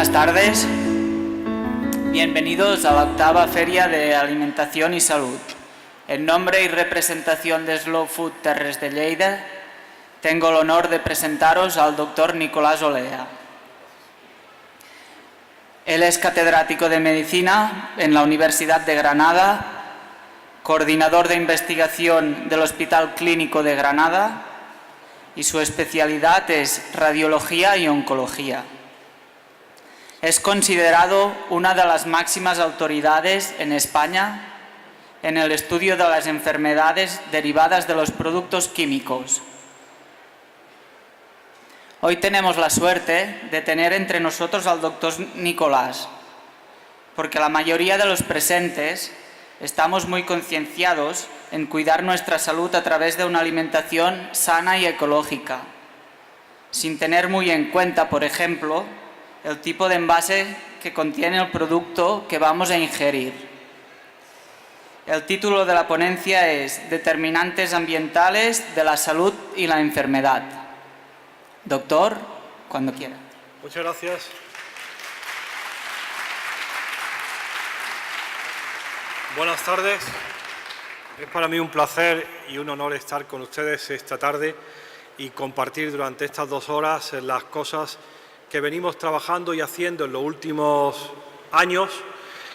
Buenas tardes. Bienvenidos a la octava Feria de Alimentación y Salud. En nombre y representación de Slow Food Terres de Lleida, tengo el honor de presentaros al doctor Nicolás Olea. Él es catedrático de Medicina en la Universidad de Granada, coordinador de investigación del Hospital Clínico de Granada y su especialidad es Radiología y Oncología. Es considerado una de las máximas autoridades en España en el estudio de las enfermedades derivadas de los productos químicos. Hoy tenemos la suerte de tener entre nosotros al doctor Nicolás, porque la mayoría de los presentes estamos muy concienciados en cuidar nuestra salud a través de una alimentación sana y ecológica, sin tener muy en cuenta, por ejemplo, el tipo de envase que contiene el producto que vamos a ingerir. El título de la ponencia es Determinantes ambientales de la salud y la enfermedad. Doctor, cuando quiera. Muchas gracias. Buenas tardes. Es para mí un placer y un honor estar con ustedes esta tarde y compartir durante estas 2 horas las cosas que venimos trabajando y haciendo en los últimos años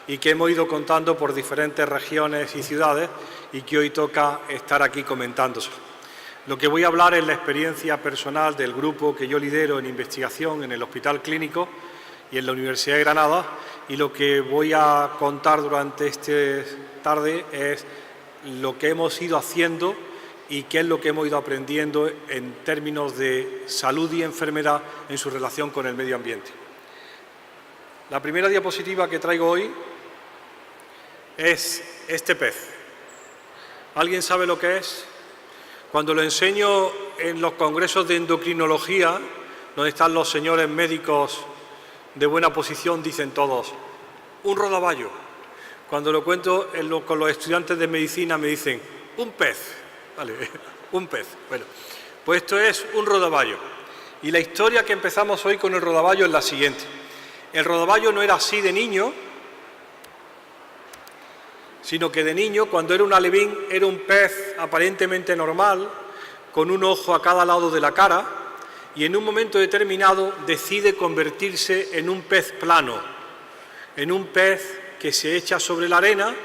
y que hemos ido contando por diferentes regiones y ciudades y que hoy toca estar aquí comentándose. Lo que voy a hablar es la experiencia personal del grupo que yo lidero en investigación en el Hospital Clínico y en la Universidad de Granada, y lo que voy a contar durante esta tarde es lo que hemos ido haciendo y qué es lo que hemos ido aprendiendo en términos de salud y enfermedad en su relación con el medio ambiente. La primera diapositiva que traigo hoy es este pez. ¿Alguien sabe lo que es? Cuando lo enseño en los congresos de endocrinología, donde están los señores médicos de buena posición, dicen todos, un rodaballo. Cuando lo cuento con los estudiantes de medicina me dicen, un pez. Vale, un pez. Bueno, pues esto es un rodaballo. Y la historia que empezamos hoy con el rodaballo es la siguiente. El rodaballo no era así de niño, sino que de niño, cuando era un alevín, era un pez aparentemente normal, con un ojo a cada lado de la cara, y en un momento determinado decide convertirse en un pez plano, en un pez que se echa sobre la arena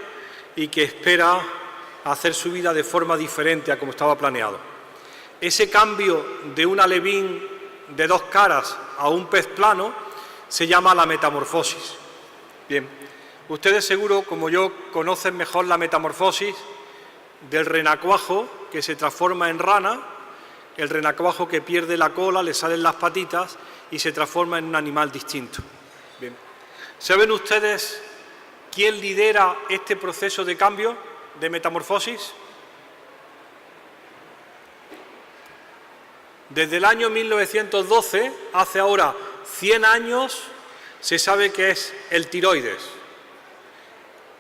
y que espera hacer su vida de forma diferente a como estaba planeado. Ese cambio de un alevín de 2 caras a un pez plano se llama la metamorfosis. Bien, ustedes seguro, como yo, conocen mejor la metamorfosis del renacuajo que se transforma en rana, el renacuajo que pierde la cola, le salen las patitas y se transforma en un animal distinto. Bien, ¿saben ustedes quién lidera este proceso de cambio, de metamorfosis? Desde el año 1912, hace ahora 100 años, se sabe que es el tiroides.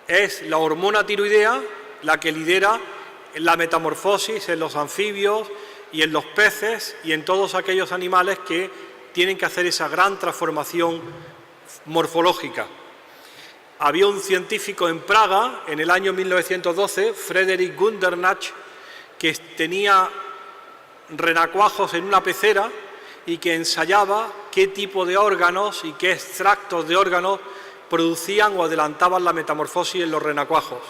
Es la hormona tiroidea la que lidera la metamorfosis en los anfibios y en los peces y en todos aquellos animales que tienen que hacer esa gran transformación morfológica. Había un científico en Praga en el año 1912, Frederick Gundernach, que tenía renacuajos en una pecera y que ensayaba qué tipo de órganos y qué extractos de órganos producían o adelantaban la metamorfosis en los renacuajos.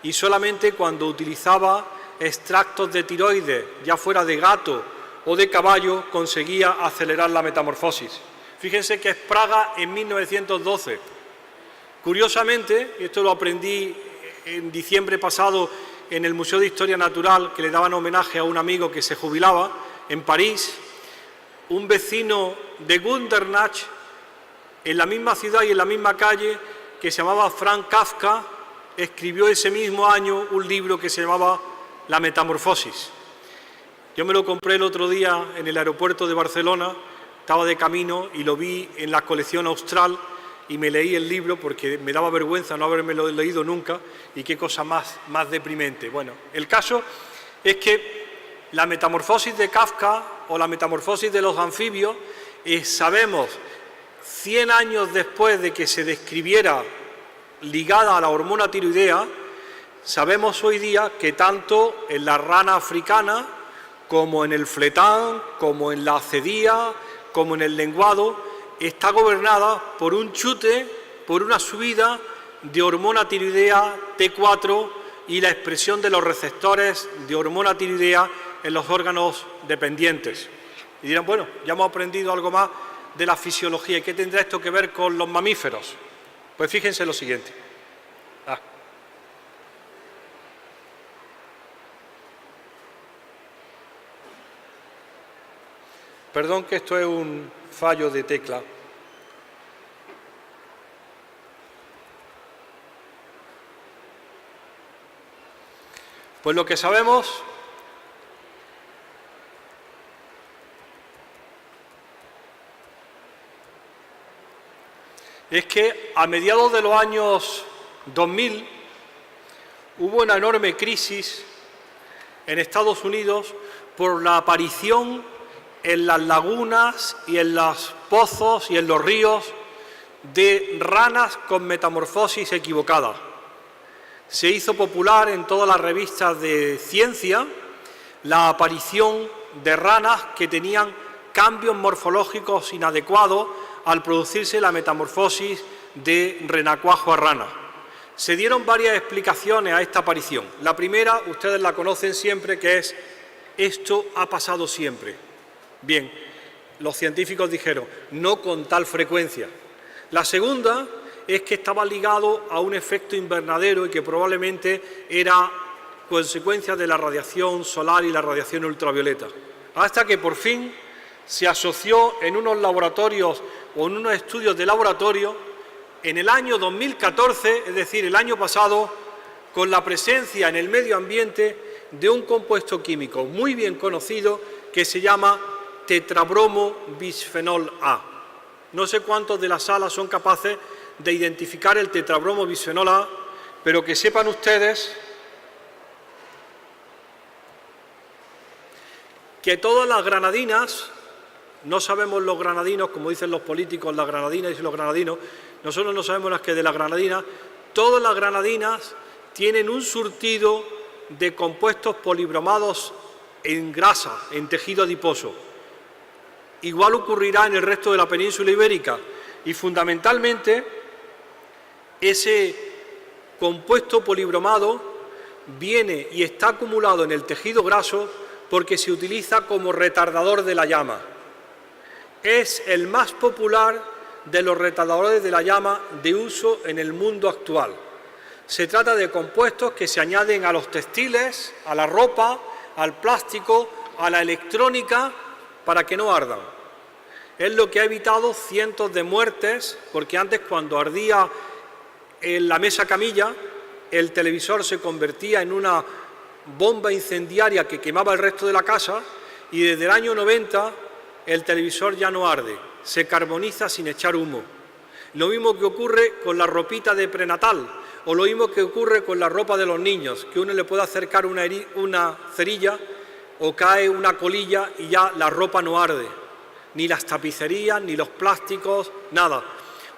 Y solamente cuando utilizaba extractos de tiroides, ya fuera de gato o de caballo, conseguía acelerar la metamorfosis. Fíjense que es Praga en 1912. Curiosamente, esto lo aprendí en diciembre pasado en el Museo de Historia Natural, que le daban homenaje a un amigo que se jubilaba en París, un vecino de Gundernach, en la misma ciudad y en la misma calle, que se llamaba Franz Kafka, escribió ese mismo año un libro que se llamaba La Metamorfosis. Yo me lo compré el otro día en el aeropuerto de Barcelona, estaba de camino y lo vi en la colección austral y me leí el libro porque me daba vergüenza no haberme lo leído nunca y qué cosa más deprimente. Bueno, el caso es que la metamorfosis de Kafka o la metamorfosis de los anfibios sabemos 100 años después de que se describiera ligada a la hormona tiroidea, sabemos hoy día que tanto en la rana africana, como en el fletán, como en la acedía, como en el lenguado, está gobernada por un chute, por una subida de hormona tiroidea T4 y la expresión de los receptores de hormona tiroidea en los órganos dependientes. Y dirán, bueno, ya hemos aprendido algo más de la fisiología. ¿Y qué tendrá esto que ver con los mamíferos? Pues fíjense lo siguiente. Perdón que esto es un fallo de tecla. Pues lo que sabemos es que a mediados de los años 2000 hubo una enorme crisis en Estados Unidos por la aparición en las lagunas y en los pozos y en los ríos de ranas con metamorfosis equivocada. Se hizo popular en todas las revistas de ciencia la aparición de ranas que tenían cambios morfológicos inadecuados al producirse la metamorfosis de renacuajo a rana. Se dieron varias explicaciones a esta aparición. La primera, ustedes la conocen siempre, que es: esto ha pasado siempre. Bien, los científicos dijeron, no con tal frecuencia. La segunda es que estaba ligado a un efecto invernadero y que probablemente era consecuencia de la radiación solar y la radiación ultravioleta. Hasta que por fin se asoció en unos laboratorios o en unos estudios de laboratorio en el año 2014, es decir, el año pasado, con la presencia en el medio ambiente de un compuesto químico muy bien conocido que se llama tetrabromo bisfenol A. No sé cuántos de la sala son capaces de identificar el tetrabromo bisfenol A, pero que sepan ustedes que todas las granadinas, no sabemos los granadinos, como dicen los políticos, las granadinas y los granadinos, nosotros no sabemos las que de las granadinas, todas las granadinas tienen un surtido de compuestos polibromados en grasa, en tejido adiposo. Igual ocurrirá en el resto de la península ibérica y fundamentalmente ese compuesto polibromado viene y está acumulado en el tejido graso porque se utiliza como retardador de la llama. Es el más popular de los retardadores de la llama de uso en el mundo actual. Se trata de compuestos que se añaden a los textiles, a la ropa, al plástico, a la electrónica, para que no ardan. Es lo que ha evitado cientos de muertes, porque antes, cuando ardía en la mesa camilla, el televisor se convertía en una bomba incendiaria que quemaba el resto de la casa, y desde el año 90 el televisor ya no arde, se carboniza sin echar humo. Lo mismo que ocurre con la ropita de prenatal, o lo mismo que ocurre con la ropa de los niños, que uno le puede acercar una cerilla o cae una colilla y ya la ropa no arde, ni las tapicerías, ni los plásticos, nada,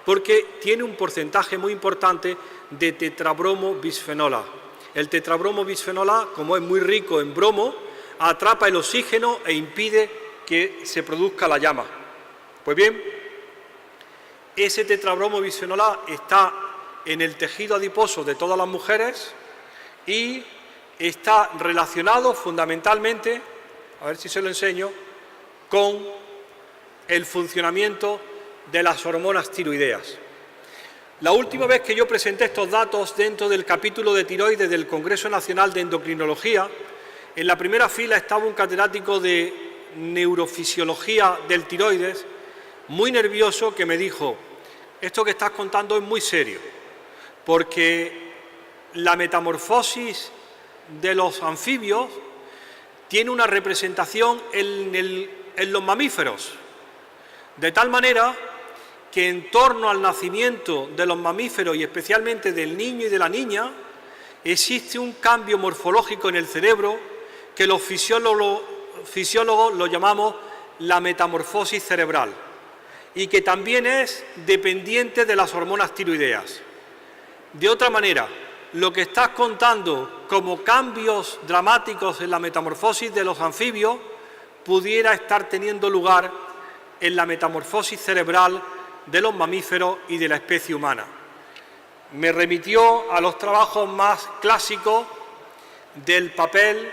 porque tiene un porcentaje muy importante de tetrabromo bisfenol A. El tetrabromo bisfenol A, como es muy rico en bromo, atrapa el oxígeno e impide que se produzca la llama. Pues bien, ese tetrabromo bisfenol A está en el tejido adiposo de todas las mujeres y está relacionado fundamentalmente, a ver si se lo enseño, con el funcionamiento de las hormonas tiroideas. La última vez que yo presenté estos datos dentro del capítulo de tiroides del Congreso Nacional de Endocrinología, en la primera fila estaba un catedrático de neurofisiología del tiroides, muy nervioso, que me dijo: esto que estás contando es muy serio, porque la metamorfosis de los anfibios tiene una representación en los mamíferos, de tal manera que en torno al nacimiento de los mamíferos y especialmente del niño y de la niña existe un cambio morfológico en el cerebro que los fisiólogos lo llamamos la metamorfosis cerebral. y que también es dependiente de las hormonas tiroideas. De otra manera, lo que estás contando como cambios dramáticos en la metamorfosis de los anfibios pudiera estar teniendo lugar en la metamorfosis cerebral de los mamíferos y de la especie humana. Me remitió a los trabajos más clásicos del papel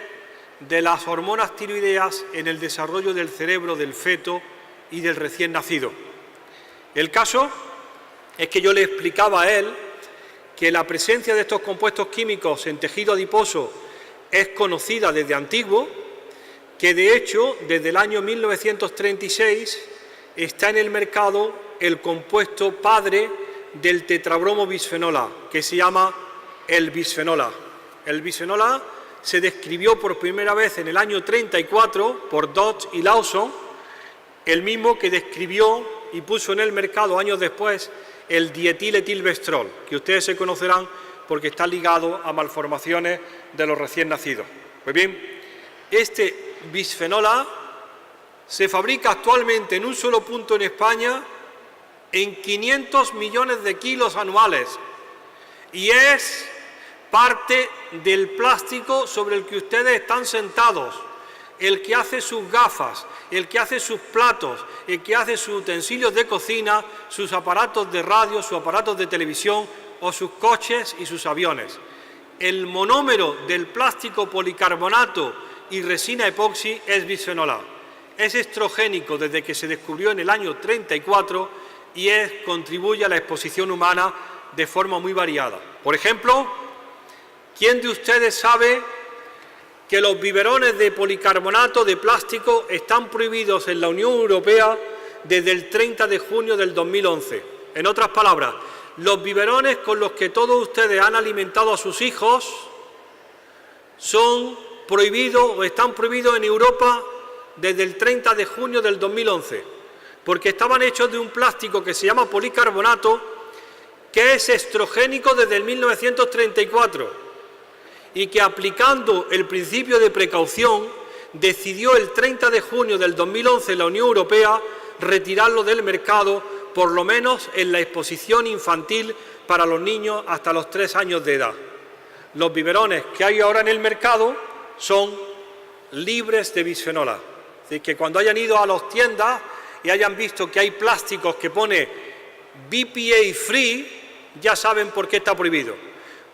de las hormonas tiroideas en el desarrollo del cerebro del feto y del recién nacido. El caso es que yo le explicaba a él que la presencia de estos compuestos químicos en tejido adiposo es conocida desde antiguo, que de hecho desde el año 1936 está en el mercado el compuesto padre del tetrabromo bisfenol A, que se llama el bisfenol A. El bisfenol A se describió por primera vez en el año 34 por Dodge y Lawson, el mismo que describió y puso en el mercado años después el dietiletilvestrol, que ustedes se conocerán porque está ligado a malformaciones de los recién nacidos. Pues bien, este bisfenol A se fabrica actualmente en un solo punto en España en 500 millones de kilos anuales y es parte del plástico sobre el que ustedes están sentados, el que hace sus gafas, el que hace sus platos, el que hace sus utensilios de cocina, sus aparatos de radio, sus aparatos de televisión o sus coches y sus aviones. El monómero del plástico policarbonato y resina epoxi es bisfenol A. Es estrogénico desde que se descubrió en el año 34 y contribuye a la exposición humana de forma muy variada. Por ejemplo, ¿quién de ustedes sabe que los biberones de policarbonato de plástico están prohibidos en la Unión Europea desde el 30 de junio del 2011? En otras palabras, los biberones con los que todos ustedes han alimentado a sus hijos son prohibidos o están prohibidos en Europa desde el 30 de junio del 2011, porque estaban hechos de un plástico que se llama policarbonato, que es estrogénico desde el 1934 y que aplicando el principio de precaución decidió el 30 de junio del 2011 la Unión Europea retirarlo del mercado, por lo menos en la exposición infantil para los niños hasta los 3 años de edad. Los biberones que hay ahora en el mercado son libres de bisfenol A. Es decir, que cuando hayan ido a las tiendas y hayan visto que hay plásticos que pone BPA free, ya saben por qué está prohibido.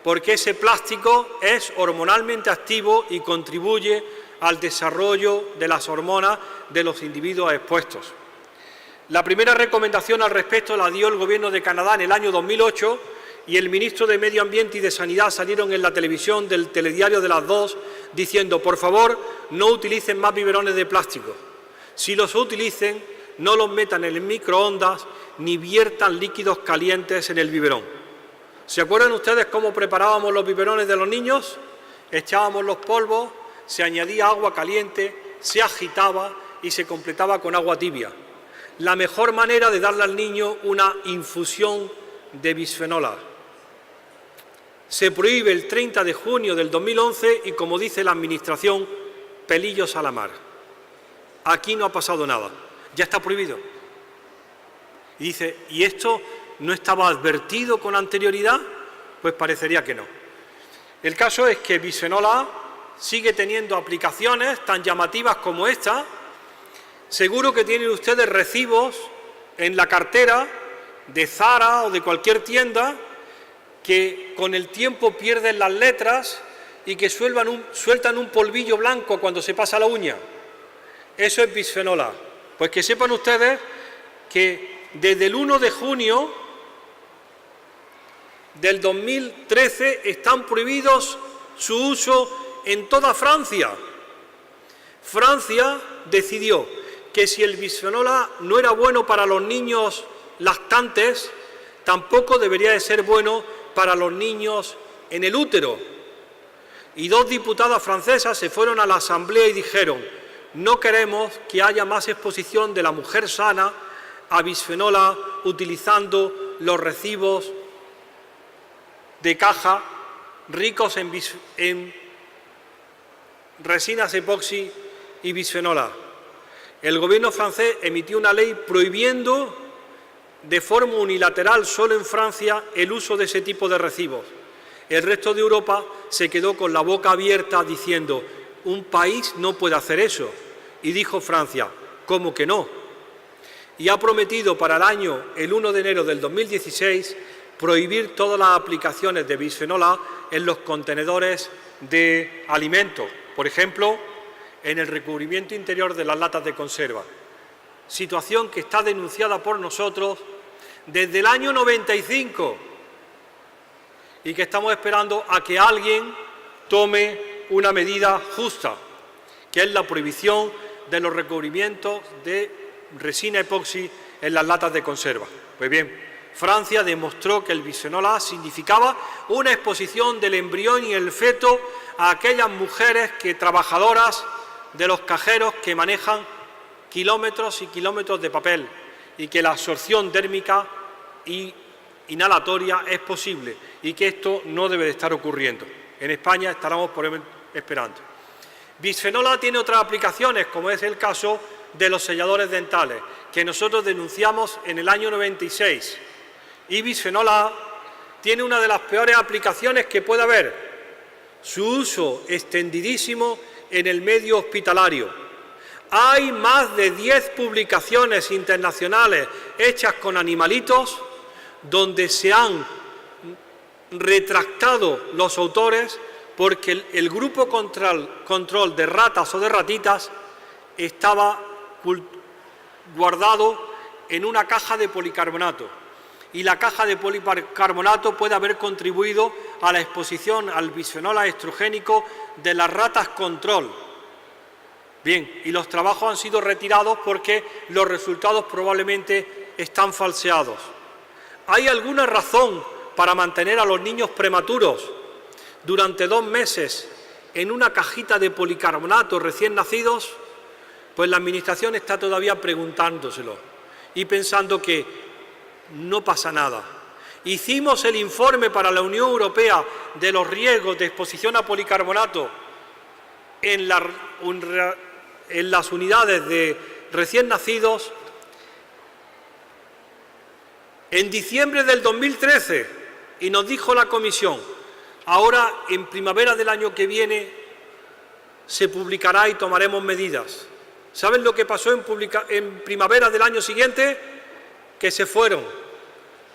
Porque ese plástico es hormonalmente activo y contribuye al desarrollo de las hormonas de los individuos expuestos. La primera recomendación al respecto la dio el Gobierno de Canadá en el año 2008 y el ministro de Medio Ambiente y de Sanidad salieron en la televisión del telediario de las 2 diciendo: por favor, no utilicen más biberones de plástico. Si los utilicen, no los metan en el microondas ni viertan líquidos calientes en el biberón. ¿Se acuerdan ustedes cómo preparábamos los biberones de los niños? Echábamos los polvos, se añadía agua caliente, se agitaba y se completaba con agua tibia. La mejor manera de darle al niño una infusión de bisfenol A. Se prohíbe el 30 de junio del 2011 y, como dice la Administración, pelillos a la mar. Aquí no ha pasado nada, ya está prohibido. Y dice, ¿y esto no estaba advertido con anterioridad? Pues parecería que no. El caso es que bisfenol A sigue teniendo aplicaciones tan llamativas como esta. Seguro que tienen ustedes recibos en la cartera de Zara o de cualquier tienda que con el tiempo pierden las letras y que sueltan un polvillo blanco cuando se pasa la uña. Eso es bisfenol A. Pues que sepan ustedes que desde el 1 de junio del 2013 están prohibidos su uso en toda Francia. Francia decidió que si el bisfenol A no era bueno para los niños lactantes, tampoco debería de ser bueno para los niños en el útero. Y 2 diputadas francesas se fueron a la Asamblea y dijeron: no queremos que haya más exposición de la mujer sana a bisfenol A utilizando los recibos de caja ricos en resinas epoxi y bisfenol A. El gobierno francés emitió una ley prohibiendo de forma unilateral solo en Francia el uso de ese tipo de recibos. El resto de Europa se quedó con la boca abierta diciendo, un país no puede hacer eso. Y dijo Francia, ¿cómo que no? Y ha prometido para el 1 de enero del 2016 prohibir todas las aplicaciones de bisfenol A en los contenedores de alimentos, por ejemplo, en el recubrimiento interior de las latas de conserva. Situación que está denunciada por nosotros desde el año 95 y que estamos esperando a que alguien tome una medida justa, que es la prohibición de los recubrimientos de resina epoxi en las latas de conserva. Pues bien, Francia demostró que el bisfenol A significaba una exposición del embrión y el feto a aquellas mujeres trabajadoras de los cajeros que manejan kilómetros y kilómetros de papel y que la absorción térmica y inhalatoria es posible y que esto no debe de estar ocurriendo. En España estaremos esperando. Bisfenol A tiene otras aplicaciones, como es el caso de los selladores dentales, que nosotros denunciamos en el año 96. Y bisfenol A tiene una de las peores aplicaciones que puede haber, su uso extendidísimo en el medio hospitalario. Hay más de 10 publicaciones internacionales hechas con animalitos donde se han retractado los autores porque el grupo control de ratas o de ratitas estaba guardado en una caja de policarbonato y la caja de policarbonato puede haber contribuido a la exposición al bisfenol A estrogénico de las ratas control. Bien, y los trabajos han sido retirados porque los resultados probablemente están falseados. ¿Hay alguna razón para mantener a los niños prematuros durante 2 meses en una cajita de policarbonato recién nacidos? Pues la Administración está todavía preguntándoselo y pensando que no pasa nada. Hicimos el informe para la Unión Europea de los riesgos de exposición a policarbonato en las unidades de recién nacidos en diciembre del 2013 y nos dijo la Comisión, ahora en primavera del año que viene se publicará y tomaremos medidas. ¿Saben lo que pasó en primavera del año siguiente? Que se fueron,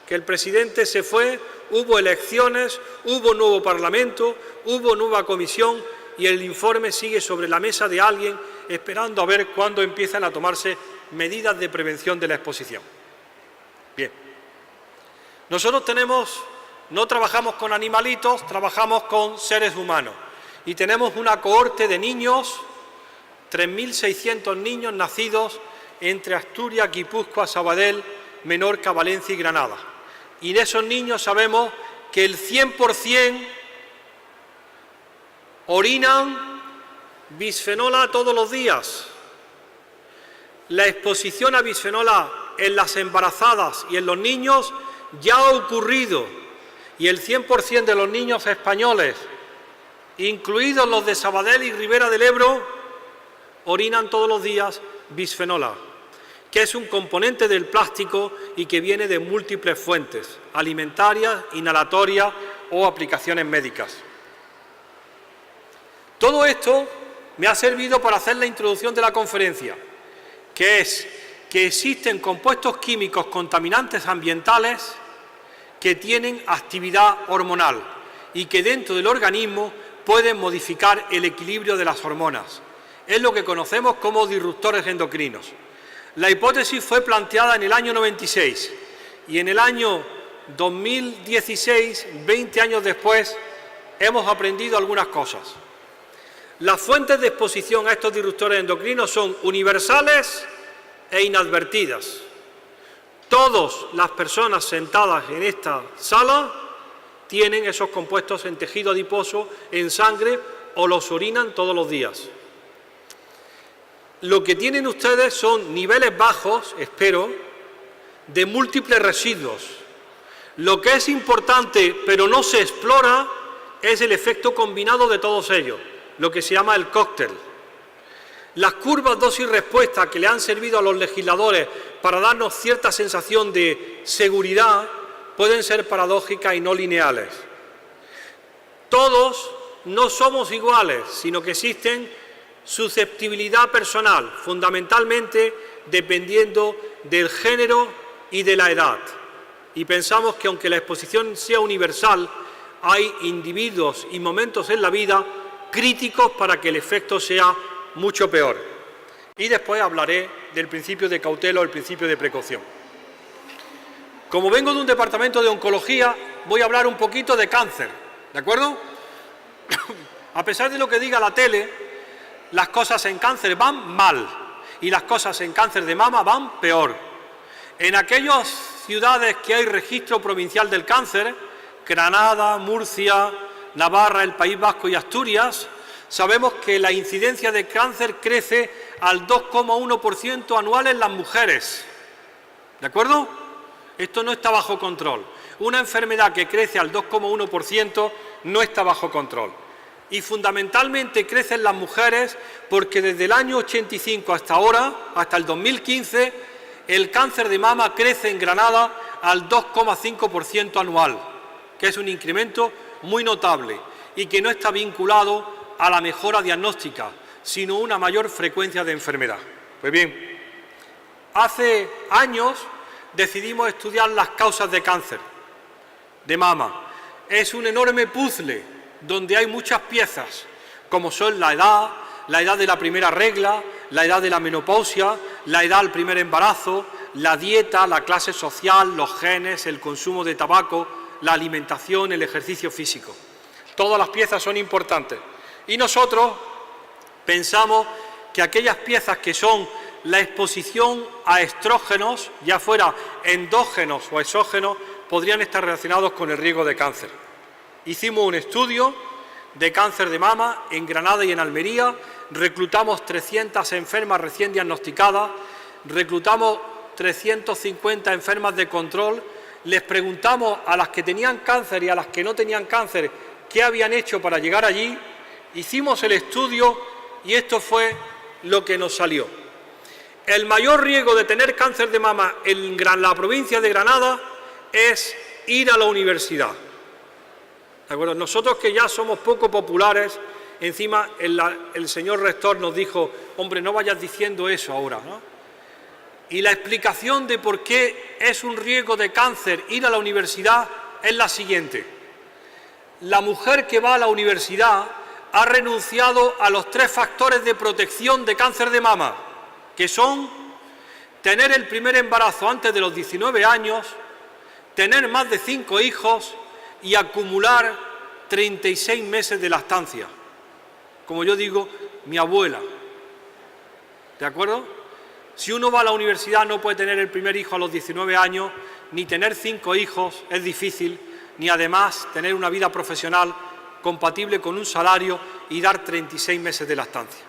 que el presidente se fue, hubo elecciones, hubo nuevo Parlamento, hubo nueva comisión y el informe sigue sobre la mesa de alguien esperando a ver cuándo empiezan a tomarse medidas de prevención de la exposición. Bien, nosotros no trabajamos con animalitos, trabajamos con seres humanos y tenemos una cohorte de niños, 3.600 niños nacidos entre Asturias, Guipúzcoa, Sabadell, Menorca, Valencia y Granada. Y de esos niños sabemos que el 100% orinan bisfenol A todos los días. La exposición a bisfenol A en las embarazadas y en los niños ya ha ocurrido y el 100% de los niños españoles, incluidos los de Sabadell y Ribera del Ebro, orinan todos los días bisfenol A, que es un componente del plástico y que viene de múltiples fuentes, alimentarias, inhalatorias o aplicaciones médicas. Todo esto me ha servido para hacer la introducción de la conferencia, que es que existen compuestos químicos contaminantes ambientales que tienen actividad hormonal y que dentro del organismo pueden modificar el equilibrio de las hormonas. Es lo que conocemos como disruptores endocrinos. La hipótesis fue planteada en el año 96 y en el año 2016, 20 años después, hemos aprendido algunas cosas. Las fuentes de exposición a estos disruptores endocrinos son universales e inadvertidas. Todas las personas sentadas en esta sala tienen esos compuestos en tejido adiposo, en sangre o los orinan todos los días. Lo que tienen ustedes son niveles bajos, espero, de múltiples residuos. Lo que es importante, pero no se explora, es el efecto combinado de todos ellos, lo que se llama el cóctel. Las curvas dosis-respuesta que le han servido a los legisladores para darnos cierta sensación de seguridad pueden ser paradójicas y no lineales. Todos no somos iguales, sino que existen susceptibilidad personal, fundamentalmente dependiendo del género y de la edad. Y pensamos que aunque la exposición sea universal, hay individuos y momentos en la vida críticos para que el efecto sea mucho peor. Y después hablaré del principio de cautela o el principio de precaución. Como vengo de un departamento de oncología, voy a hablar un poquito de cáncer, ¿de acuerdo? A pesar de lo que diga la tele, las cosas en cáncer van mal y las cosas en cáncer de mama van peor. En aquellas ciudades que hay registro provincial del cáncer, Granada, Murcia, Navarra, el País Vasco y Asturias, sabemos que la incidencia de cáncer crece al 2,1% anual en las mujeres. ¿De acuerdo? Esto no está bajo control. Una enfermedad que crece al 2,1% no está bajo control. Y fundamentalmente crecen las mujeres porque desde el año 85 hasta ahora, hasta el 2015, el cáncer de mama crece en Granada al 2,5% anual, que es un incremento muy notable y que no está vinculado a la mejora diagnóstica, sino una mayor frecuencia de enfermedad. Pues bien, hace años decidimos estudiar las causas de cáncer de mama. Es un enorme puzzle donde hay muchas piezas, como son la edad de la primera regla, la edad de la menopausia, la edad del primer embarazo, la dieta, la clase social, los genes, el consumo de tabaco, la alimentación, el ejercicio físico. Todas las piezas son importantes. Y nosotros pensamos que aquellas piezas que son la exposición a estrógenos, ya fuera endógenos o exógenos, podrían estar relacionados con el riesgo de cáncer. Hicimos un estudio de cáncer de mama en Granada y en Almería, reclutamos 300 enfermas recién diagnosticadas, reclutamos 350 enfermas de control, les preguntamos a las que tenían cáncer y a las que no tenían cáncer qué habían hecho para llegar allí, hicimos el estudio y esto fue lo que nos salió. El mayor riesgo de tener cáncer de mama en la provincia de Granada es ir a la universidad. ¿De acuerdo? Nosotros que ya somos poco populares, encima el señor rector nos dijo, hombre, no vayas diciendo eso ahora, ¿no? Y la explicación de por qué es un riesgo de cáncer ir a la universidad es la siguiente. La mujer que va a la universidad ha renunciado a los 3 factores de protección de cáncer de mama, que son tener el primer embarazo antes de los 19 años, tener más de 5 hijos y acumular 36 meses de lactancia. Como yo digo, mi abuela. ¿De acuerdo? Si uno va a la universidad no puede tener el primer hijo a los 19 años, ni tener 5 hijos, es difícil, ni además tener una vida profesional compatible con un salario y dar 36 meses de lactancia.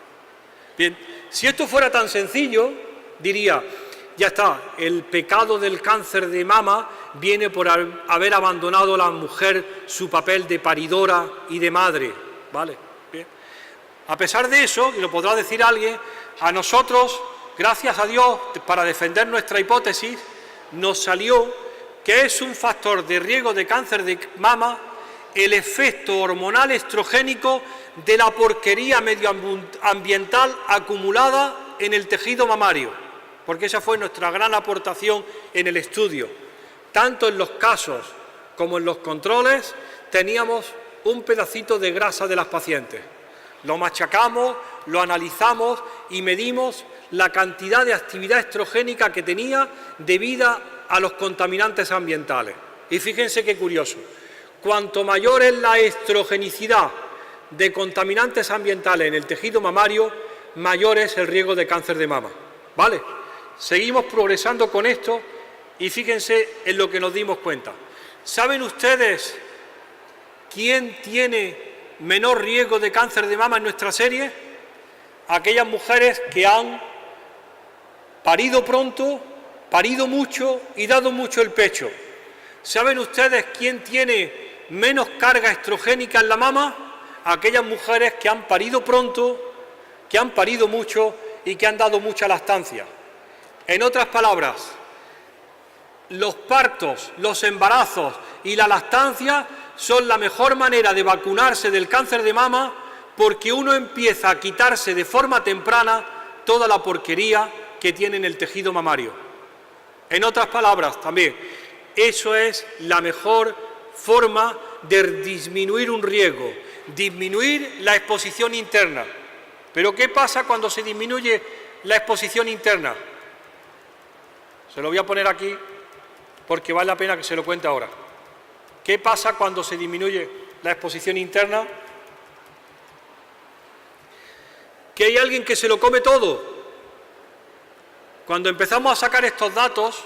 Bien, si esto fuera tan sencillo, diría, ya está, el pecado del cáncer de mama viene por haber abandonado a la mujer su papel de paridora y de madre, ¿vale? Bien. A pesar de eso, y lo podrá decir alguien, a nosotros, gracias a Dios, para defender nuestra hipótesis, nos salió que es un factor de riesgo de cáncer de mama el efecto hormonal estrogénico de la porquería medioambiental acumulada en el tejido mamario, porque esa fue nuestra gran aportación en el estudio. Tanto en los casos como en los controles teníamos un pedacito de grasa de las pacientes. Lo machacamos, lo analizamos y medimos la cantidad de actividad estrogénica que tenía debido a los contaminantes ambientales. Y fíjense qué curioso, cuanto mayor es la estrogenicidad de contaminantes ambientales en el tejido mamario, mayor es el riesgo de cáncer de mama. ¿Vale? Seguimos progresando con esto y fíjense en lo que nos dimos cuenta. ¿Saben ustedes quién tiene menor riesgo de cáncer de mama en nuestra serie? Aquellas mujeres que han parido pronto, parido mucho y dado mucho el pecho. ¿Saben ustedes quién tiene menos carga estrogénica en la mama? Aquellas mujeres que han parido pronto, que han parido mucho y que han dado mucha lactancia. En otras palabras, los partos, los embarazos y la lactancia son la mejor manera de vacunarse del cáncer de mama, porque uno empieza a quitarse de forma temprana toda la porquería que tiene en el tejido mamario. En otras palabras, también, eso es la mejor forma de disminuir un riesgo, disminuir la exposición interna. Pero ¿qué pasa cuando se disminuye la exposición interna? Se lo voy a poner aquí porque vale la pena que se lo cuente ahora. ¿Qué pasa cuando se disminuye la exposición interna? Que hay alguien que se lo come todo. Cuando empezamos a sacar estos datos,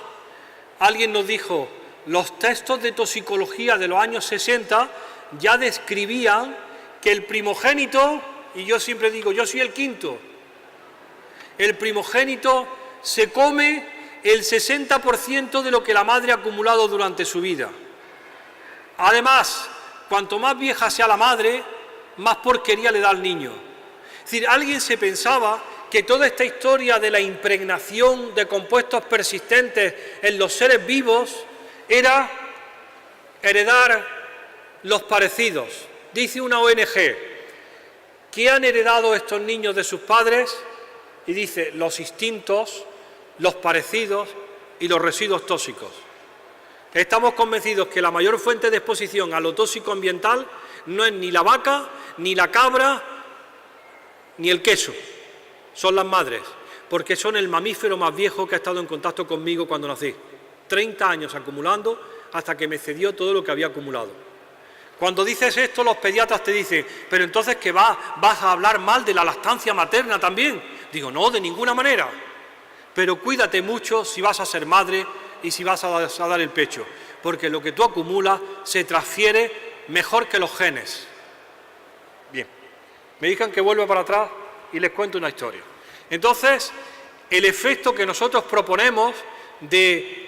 alguien nos dijo, los textos de toxicología de los años 60 ya describían que el primogénito, y yo siempre digo, yo soy el quinto, el primogénito se come el 60% de lo que la madre ha acumulado durante su vida. Además, cuanto más vieja sea la madre, más porquería le da al niño. Es decir, alguien se pensaba que toda esta historia de la impregnación de compuestos persistentes en los seres vivos era heredar los parecidos. Dice una ONG, ¿qué han heredado estos niños de sus padres? Y dice, los instintos, los parecidos y los residuos tóxicos. Estamos convencidos que la mayor fuente de exposición a lo tóxico ambiental no es ni la vaca, ni la cabra, ni el queso. Son las madres, porque son el mamífero más viejo que ha estado en contacto conmigo cuando nací. 30 años acumulando hasta que me cedió todo lo que había acumulado. Cuando dices esto, los pediatras te dicen, pero entonces ¿qué vas a hablar mal de la lactancia materna también? Digo, no, de ninguna manera. Pero cuídate mucho si vas a ser madre y si vas a dar el pecho, porque lo que tú acumulas se transfiere mejor que los genes. Bien, me digan que vuelva para atrás y les cuento una historia. Entonces, el efecto que nosotros proponemos de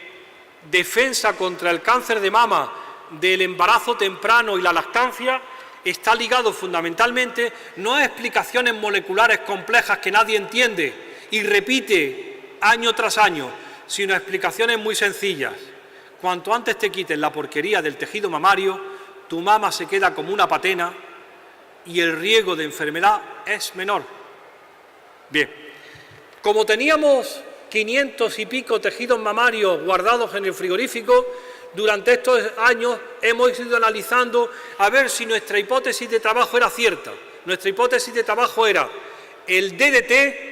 defensa contra el cáncer de mama, del embarazo temprano y la lactancia, está ligado fundamentalmente no a explicaciones moleculares complejas que nadie entiende y repite año tras año, sino a explicaciones muy sencillas. Cuanto antes te quites la porquería del tejido mamario, tu mama se queda como una patena y el riesgo de enfermedad es menor. Bien, como teníamos 500 y pico tejidos mamarios guardados en el frigorífico, durante estos años hemos ido analizando a ver si nuestra hipótesis de trabajo era cierta. Nuestra hipótesis de trabajo era el DDT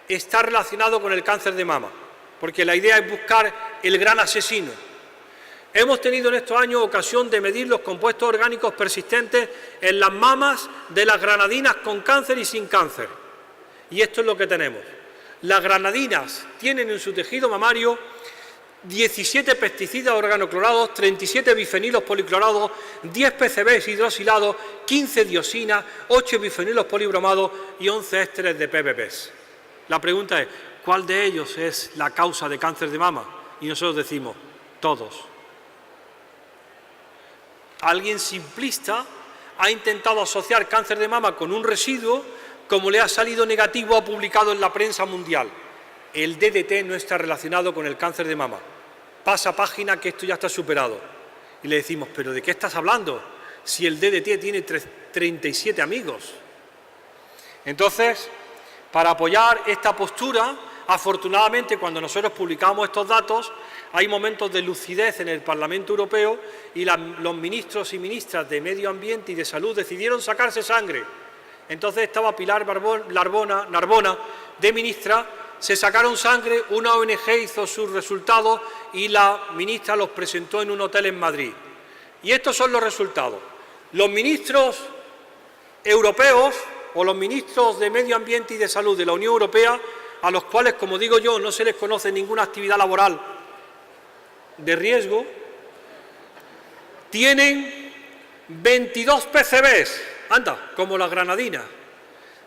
está relacionado con el cáncer de mama, porque la idea es buscar el gran asesino. Hemos tenido en estos años ocasión de medir los compuestos orgánicos persistentes en las mamas de las granadinas con cáncer y sin cáncer. Y esto es lo que tenemos. Las granadinas tienen en su tejido mamario 17 pesticidas organoclorados, 37 bifenilos policlorados, 10 PCBs hidrosilados, 15 dioxinas, 8 bifenilos polibromados y 11 ésteres de PBPs. La pregunta es, ¿cuál de ellos es la causa de cáncer de mama? Y nosotros decimos, todos. Alguien simplista ha intentado asociar cáncer de mama con un residuo, como le ha salido negativo, ha publicado en la prensa mundial. El DDT no está relacionado con el cáncer de mama. Pasa página que esto ya está superado. Y le decimos, ¿pero de qué estás hablando? Si el DDT tiene 37 amigos. Entonces, para apoyar esta postura, afortunadamente, cuando nosotros publicamos estos datos, hay momentos de lucidez en el Parlamento Europeo y los ministros y ministras de Medio Ambiente y de Salud decidieron sacarse sangre. Entonces estaba Pilar Narbona, de ministra, se sacaron sangre, una ONG hizo sus resultados y la ministra los presentó en un hotel en Madrid. Y estos son los resultados. Los ministros europeos o los ministros de Medio Ambiente y de Salud de la Unión Europea, a los cuales, como digo yo, no se les conoce ninguna actividad laboral de riesgo, tienen 22 PCBs, anda, como la granadina,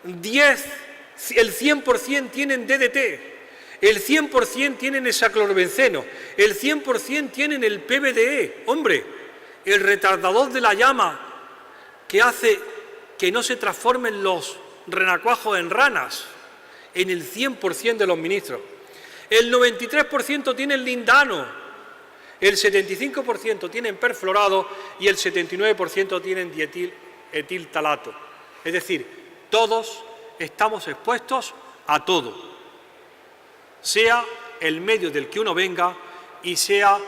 el 100% tienen DDT, el 100% tienen hexaclorobenceno, el 100% tienen el PBDE, hombre, el retardador de la llama que hace que no se transformen los renacuajos en ranas, en el 100% de los ministros. El 93% tienen lindano, el 75% tienen perfluorado y el 79% tienen dietil-etiltalato. Es decir, todos estamos expuestos a todo, sea el medio del que uno venga y sea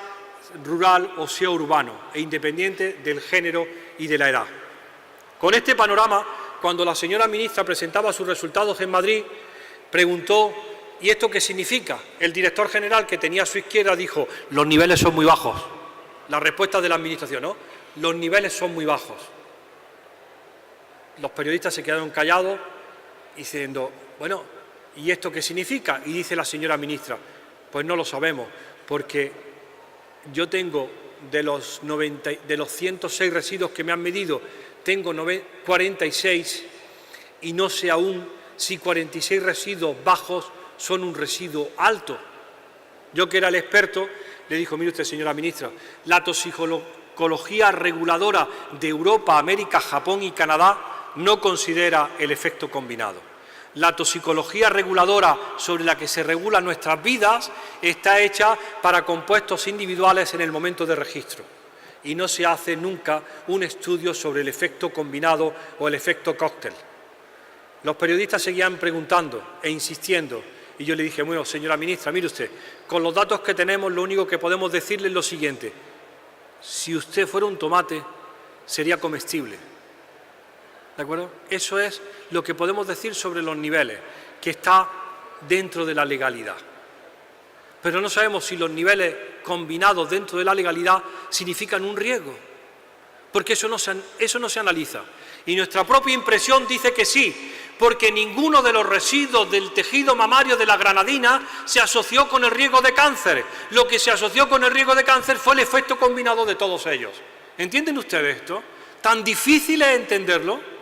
rural o sea urbano, e independiente del género y de la edad. Con este panorama, cuando la señora ministra presentaba sus resultados en Madrid, preguntó: ¿y esto qué significa? El director general, que tenía a su izquierda, dijo: los niveles son muy bajos. La respuesta de la administración, ¿no? Los niveles son muy bajos. Los periodistas se quedaron callados diciendo: bueno, ¿y esto qué significa? Y dice la señora ministra: pues no lo sabemos, porque yo tengo de los 106 residuos que me han medido, tengo 46 y no sé aún si 46 residuos bajos son un residuo alto. Yo, que era el experto, le dijo: mire usted, señora ministra, la toxicología reguladora de Europa, América, Japón y Canadá no considera el efecto combinado. La toxicología reguladora sobre la que se regulan nuestras vidas está hecha para compuestos individuales en el momento de registro y no se hace nunca un estudio sobre el efecto combinado o el efecto cóctel. Los periodistas seguían preguntando e insistiendo y yo le dije: bueno, señora ministra, mire usted, con los datos que tenemos lo único que podemos decirle es lo siguiente: si usted fuera un tomate sería comestible. ¿De acuerdo? Eso es lo que podemos decir sobre los niveles, que está dentro de la legalidad. Pero no sabemos si los niveles combinados dentro de la legalidad significan un riesgo, porque eso no se analiza. Y nuestra propia impresión dice que sí, porque ninguno de los residuos del tejido mamario de la granadina se asoció con el riesgo de cáncer. Lo que se asoció con el riesgo de cáncer fue el efecto combinado de todos ellos. ¿Entienden ustedes esto? ¿Tan difícil es entenderlo?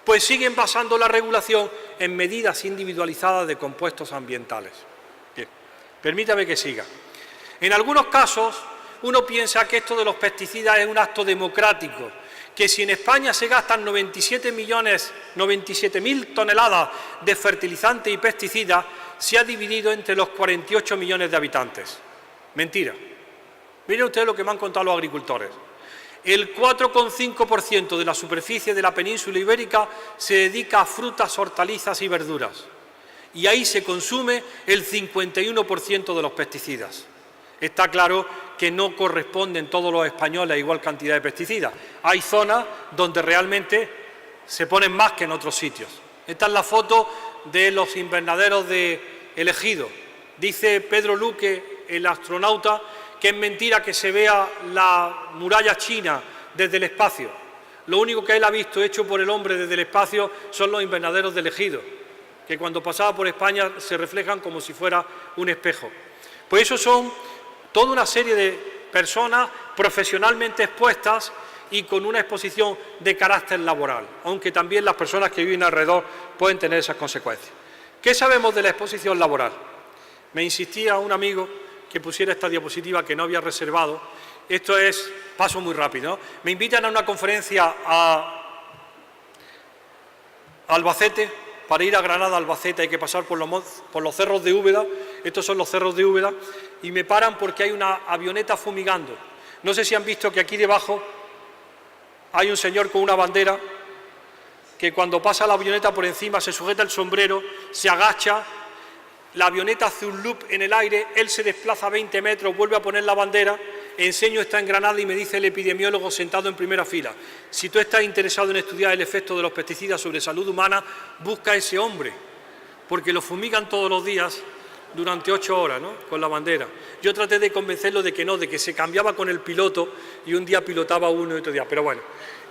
Pues siguen basando la regulación en medidas individualizadas de compuestos ambientales. Bien, permítame que siga. En algunos casos, uno piensa que esto de los pesticidas es un acto democrático, que si en España se gastan 97.000 toneladas de fertilizantes y pesticidas, se ha dividido entre los 48 millones de habitantes. Mentira. Miren ustedes lo que me han contado los agricultores. El 4,5% de la superficie de la península ibérica se dedica a frutas, hortalizas y verduras. Y ahí se consume el 51% de los pesticidas. Está claro que no corresponden todos los españoles a igual cantidad de pesticidas. Hay zonas donde realmente se ponen más que en otros sitios. Esta es la foto de los invernaderos de El Ejido. Dice Pedro Luque, el astronauta, que es mentira que se vea la muralla china desde el espacio. Lo único que él ha visto hecho por el hombre desde el espacio son los invernaderos del Ejido, que cuando pasaba por España se reflejan como si fuera un espejo. Pues eso son toda una serie de personas profesionalmente expuestas y con una exposición de carácter laboral, aunque también las personas que viven alrededor pueden tener esas consecuencias. ¿Qué sabemos de la exposición laboral? Me insistía un amigo que pusiera esta diapositiva que no había reservado. Esto es, paso muy rápido, ¿no? Me invitan a una conferencia a Albacete. Para ir a Granada, Albacete, hay que pasar por los cerros de Úbeda. Estos son los cerros de Úbeda. Y me paran porque hay una avioneta fumigando. No sé si han visto que aquí debajo hay un señor con una bandera que cuando pasa la avioneta por encima se sujeta el sombrero, se agacha. La avioneta hace un loop en el aire, él se desplaza 20 metros, vuelve a poner la bandera, enseño está en Granada y me dice el epidemiólogo sentado en primera fila: si tú estás interesado en estudiar el efecto de los pesticidas sobre salud humana, busca a ese hombre, porque lo fumigan todos los días durante 8 horas, ¿no?, con la bandera. Yo traté de convencerlo de que no, de que se cambiaba con el piloto y un día pilotaba uno y otro día. Pero bueno,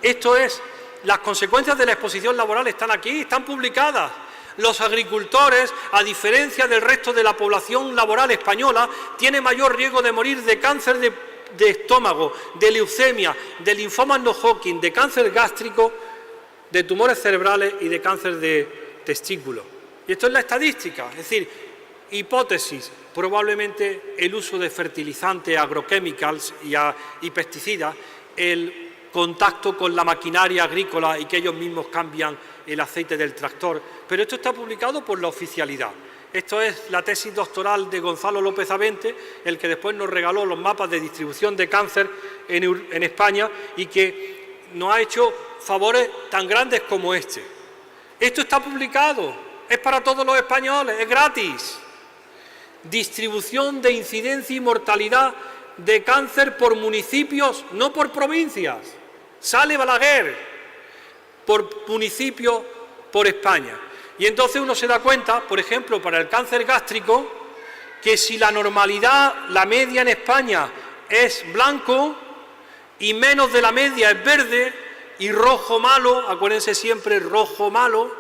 esto es, las consecuencias de la exposición laboral están aquí, están publicadas. Los agricultores, a diferencia del resto de la población laboral española, tienen mayor riesgo de morir de cáncer de estómago, de leucemia, de linfoma no Hodgkin, de cáncer gástrico, de tumores cerebrales y de cáncer de testículo. Y esto es la estadística, es decir, hipótesis, probablemente el uso de fertilizantes, agrochemicals y pesticidas, el contacto con la maquinaria agrícola y que ellos mismos cambian el aceite del tractor. Pero esto está publicado por la oficialidad. Esto es la tesis doctoral de Gonzalo López Avente, el que después nos regaló los mapas de distribución de cáncer en España y que nos ha hecho favores tan grandes como este. Esto está publicado, es para todos los españoles, es gratis. Distribución de incidencia y mortalidad de cáncer por municipios, no por provincias. Sale Balaguer por municipio, por España. Y entonces uno se da cuenta, por ejemplo, para el cáncer gástrico, que si la normalidad, la media en España es blanco y menos de la media es verde y rojo malo, acuérdense siempre rojo malo,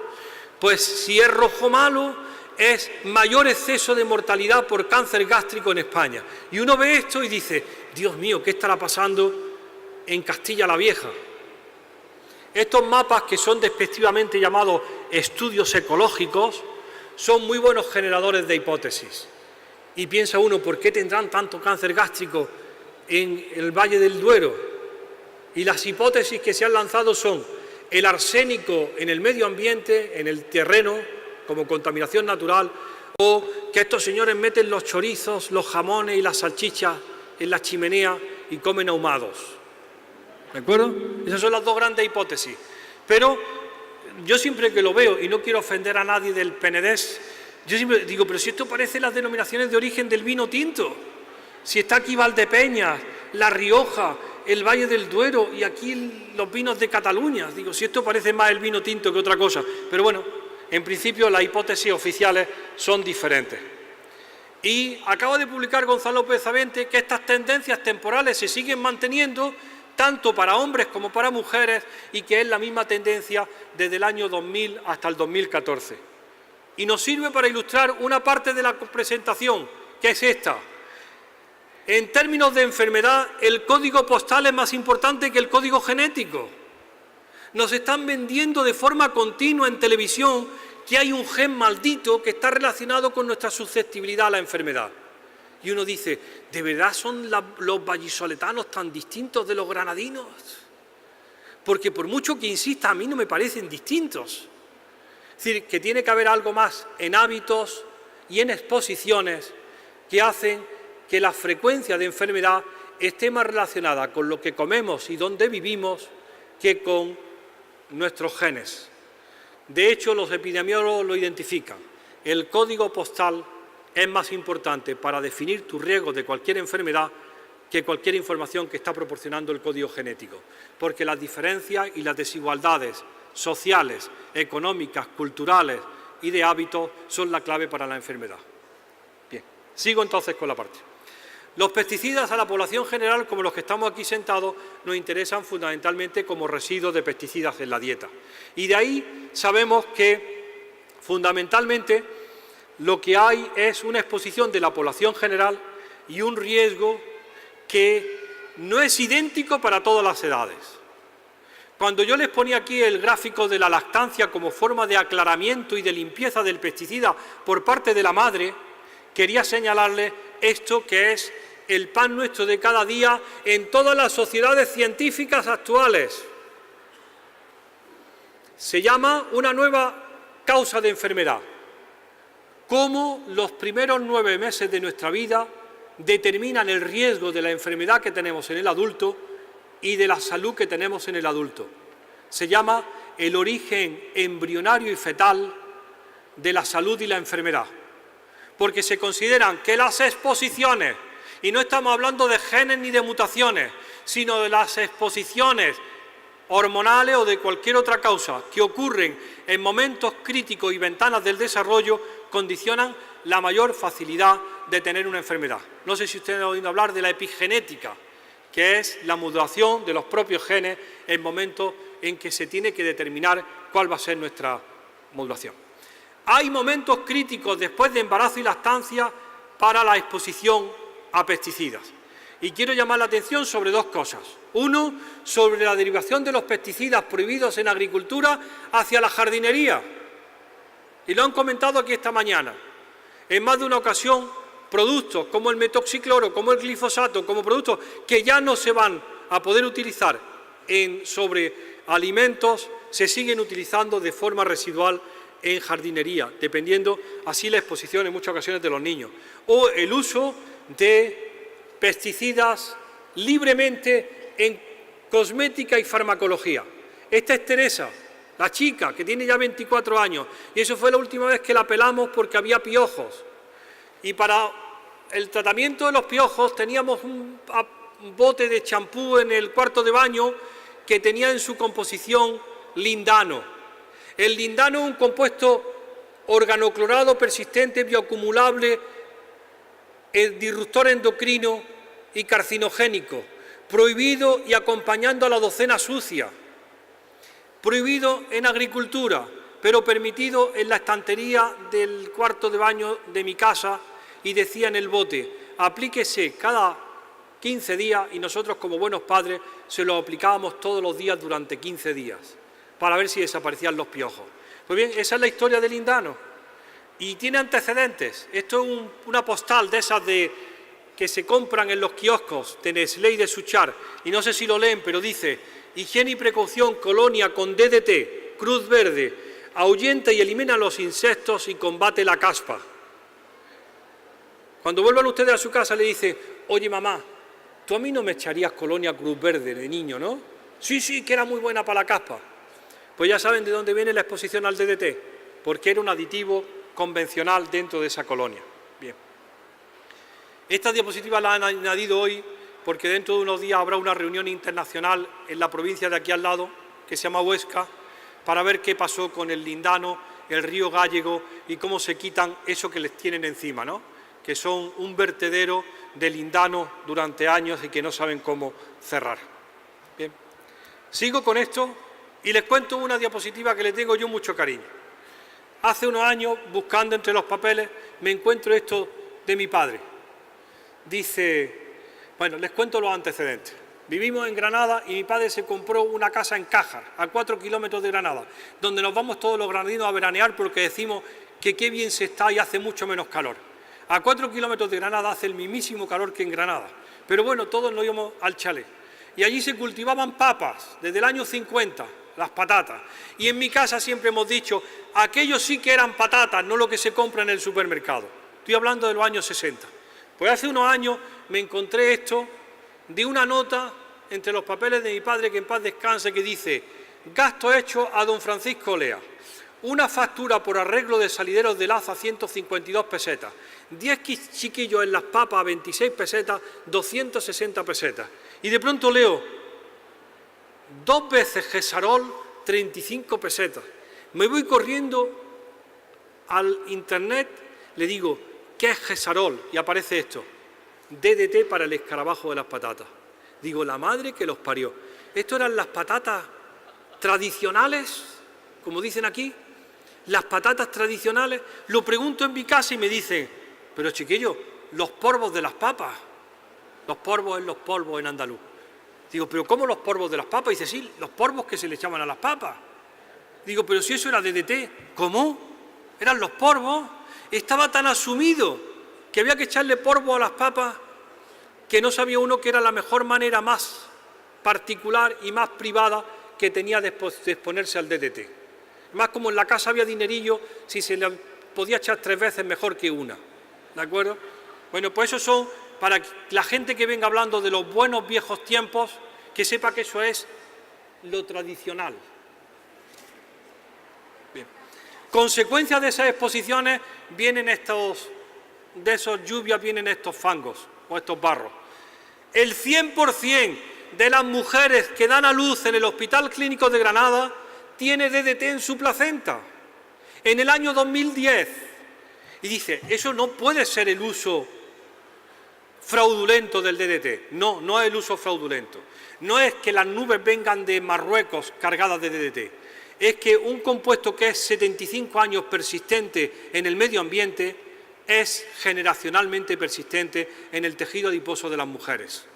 pues si es rojo malo es mayor exceso de mortalidad por cáncer gástrico en España. Y uno ve esto y dice, Dios mío, ¿qué estará pasando en Castilla la Vieja? Estos mapas, que son despectivamente llamados estudios ecológicos, son muy buenos generadores de hipótesis. Y piensa uno, ¿por qué tendrán tanto cáncer gástrico en el Valle del Duero? Y las hipótesis que se han lanzado son el arsénico en el medio ambiente, en el terreno, como contaminación natural, o que estos señores meten los chorizos, los jamones y las salchichas en la chimenea y comen ahumados. ¿De acuerdo? Esas son las dos grandes hipótesis. Pero yo siempre que lo veo, y no quiero ofender a nadie del Penedés, yo siempre digo, pero si esto parece las denominaciones de origen del vino tinto, si está aquí Valdepeñas, La Rioja, el Valle del Duero y aquí los vinos de Cataluña, digo, si esto parece más el vino tinto que otra cosa, pero bueno, en principio las hipótesis oficiales son diferentes. Y acaba de publicar Gonzalo López Avente que estas tendencias temporales se siguen manteniendo tanto para hombres como para mujeres, y que es la misma tendencia desde el año 2000 hasta el 2014. Y nos sirve para ilustrar una parte de la presentación, que es esta. En términos de enfermedad, el código postal es más importante que el código genético. Nos están vendiendo de forma continua en televisión que hay un gen maldito que está relacionado con nuestra susceptibilidad a la enfermedad. Y uno dice, ¿de verdad son los vallisoletanos tan distintos de los granadinos? Porque por mucho que insista, a mí no me parecen distintos. Es decir, que tiene que haber algo más en hábitos y en exposiciones que hacen que la frecuencia de enfermedad esté más relacionada con lo que comemos y dónde vivimos que con nuestros genes. De hecho, los epidemiólogos lo identifican. El código postal es más importante para definir tu riesgo de cualquier enfermedad que cualquier información que está proporcionando el código genético, porque las diferencias y las desigualdades sociales, económicas, culturales y de hábitos son la clave para la enfermedad. Bien, sigo entonces con la parte. Los pesticidas a la población general, como los que estamos aquí sentados, nos interesan fundamentalmente como residuos de pesticidas en la dieta. Y de ahí sabemos que fundamentalmente lo que hay es una exposición de la población general y un riesgo que no es idéntico para todas las edades. Cuando yo les ponía aquí el gráfico de la lactancia como forma de aclaramiento y de limpieza del pesticida por parte de la madre, quería señalarles esto que es el pan nuestro de cada día en todas las sociedades científicas actuales. Se llama una nueva causa de enfermedad. Cómo los primeros 9 meses de nuestra vida determinan el riesgo de la enfermedad que tenemos en el adulto y de la salud que tenemos en el adulto. Se llama el origen embrionario y fetal de la salud y la enfermedad, porque se consideran que las exposiciones, y no estamos hablando de genes ni de mutaciones, sino de las exposiciones hormonales o de cualquier otra causa que ocurren en momentos críticos y ventanas del desarrollo, condicionan la mayor facilidad de tener una enfermedad. No sé si ustedes han oído hablar de la epigenética, que es la modulación de los propios genes en momentos en que se tiene que determinar cuál va a ser nuestra modulación. Hay momentos críticos después de embarazo y lactancia para la exposición a pesticidas. Y quiero llamar la atención sobre 2 cosas. Uno, sobre la derivación de los pesticidas prohibidos en agricultura hacia la jardinería. Y lo han comentado aquí esta mañana. En más de una ocasión, productos como el metoxicloro, como el glifosato, como productos que ya no se van a poder utilizar sobre alimentos se siguen utilizando de forma residual en jardinería, dependiendo así la exposición en muchas ocasiones de los niños. O el uso de pesticidas libremente en cosmética y farmacología. Esta es Teresa, la chica que tiene ya 24 años, y eso fue la última vez que la pelamos porque había piojos. Y para el tratamiento de los piojos teníamos un bote de champú en el cuarto de baño que tenía en su composición lindano. El lindano es un compuesto organoclorado persistente, bioacumulable, disruptor endocrino y carcinogénico, prohibido y acompañando a la docena sucia, prohibido en agricultura, pero permitido en la estantería del cuarto de baño de mi casa, y decía en el bote, aplíquese cada 15 días, y nosotros como buenos padres se lo aplicábamos todos los días durante 15 días, para ver si desaparecían los piojos. Pues bien, esa es la historia del lindano, y tiene antecedentes. Esto es una postal de esas que se compran en los kioscos de Nestlé y de Suchar, y no sé si lo leen, pero dice, higiene y precaución, colonia con DDT, Cruz Verde, ahuyenta y elimina los insectos y combate la caspa. Cuando vuelvan ustedes a su casa le dice, oye mamá, tú a mí no me echarías colonia Cruz Verde de niño, ¿no? Sí, sí, que era muy buena para la caspa. Pues ya saben de dónde viene la exposición al DDT, porque era un aditivo convencional dentro de esa colonia. Bien. Estas diapositivas las han añadido hoy porque dentro de unos días habrá una reunión internacional en la provincia de aquí al lado, que se llama Huesca, para ver qué pasó con el lindano, el río Gállego y cómo se quitan eso que les tienen encima, ¿no? Que son un vertedero de lindano durante años y que no saben cómo cerrar. Bien. Sigo con esto y les cuento una diapositiva que le tengo yo mucho cariño. Hace unos años, buscando entre los papeles, me encuentro esto de mi padre. Dice, bueno, les cuento los antecedentes. Vivimos en Granada y mi padre se compró una casa en Cájar, a 4 kilómetros de Granada, donde nos vamos todos los granadinos a veranear porque decimos que qué bien se está y hace mucho menos calor. A 4 kilómetros de Granada hace el mismísimo calor que en Granada, pero bueno, todos nos íbamos al chalet. Y allí se cultivaban papas desde el año 50, las patatas. Y en mi casa siempre hemos dicho, aquellos sí que eran patatas, no lo que se compra en el supermercado. Estoy hablando de los años 60. Pues hace unos años me encontré esto de una nota entre los papeles de mi padre, que en paz descanse, que dice, gasto hecho a don Francisco Lea. Una factura por arreglo de salideros de Laza, 152 pesetas. 10 chiquillos en las papas a 26 pesetas, 260 pesetas. Y de pronto leo, 2 veces Gesarol, 35 pesetas. Me voy corriendo al internet, le digo, ¿qué es Gesarol? Y aparece esto, DDT para el escarabajo de las patatas. Digo, la madre que los parió. ¿Esto eran las patatas tradicionales, como dicen aquí? Las patatas tradicionales. Lo pregunto en mi casa y me dicen, pero chiquillo, los porvos de las papas. Los porvos es los polvos en andaluz. Digo, ¿pero cómo los porvos de las papas? Dice, sí, los porvos que se le echaban a las papas. Digo, pero si eso era DDT. ¿Cómo? Eran los porvos. Estaba tan asumido que había que echarle polvo a las papas que no sabía uno que era la mejor manera más particular y más privada que tenía de exponerse al DDT. Más como en la casa había dinerillo, si se le podía echar 3 veces mejor que una. ¿De acuerdo? Bueno, pues eso son para la gente que venga hablando de los buenos viejos tiempos, que sepa que eso es lo tradicional. Bien. Consecuencia de esas exposiciones vienen de esas lluvias vienen estos fangos o estos barros. El 100% de las mujeres que dan a luz en el Hospital Clínico de Granada tiene DDT en su placenta. En el año 2010. Y dice, eso no puede ser el uso fraudulento del DDT. No, no es el uso fraudulento. No es que las nubes vengan de Marruecos cargadas de DDT. Es que un compuesto que es 75 años persistente en el medio ambiente es generacionalmente persistente en el tejido adiposo de las mujeres.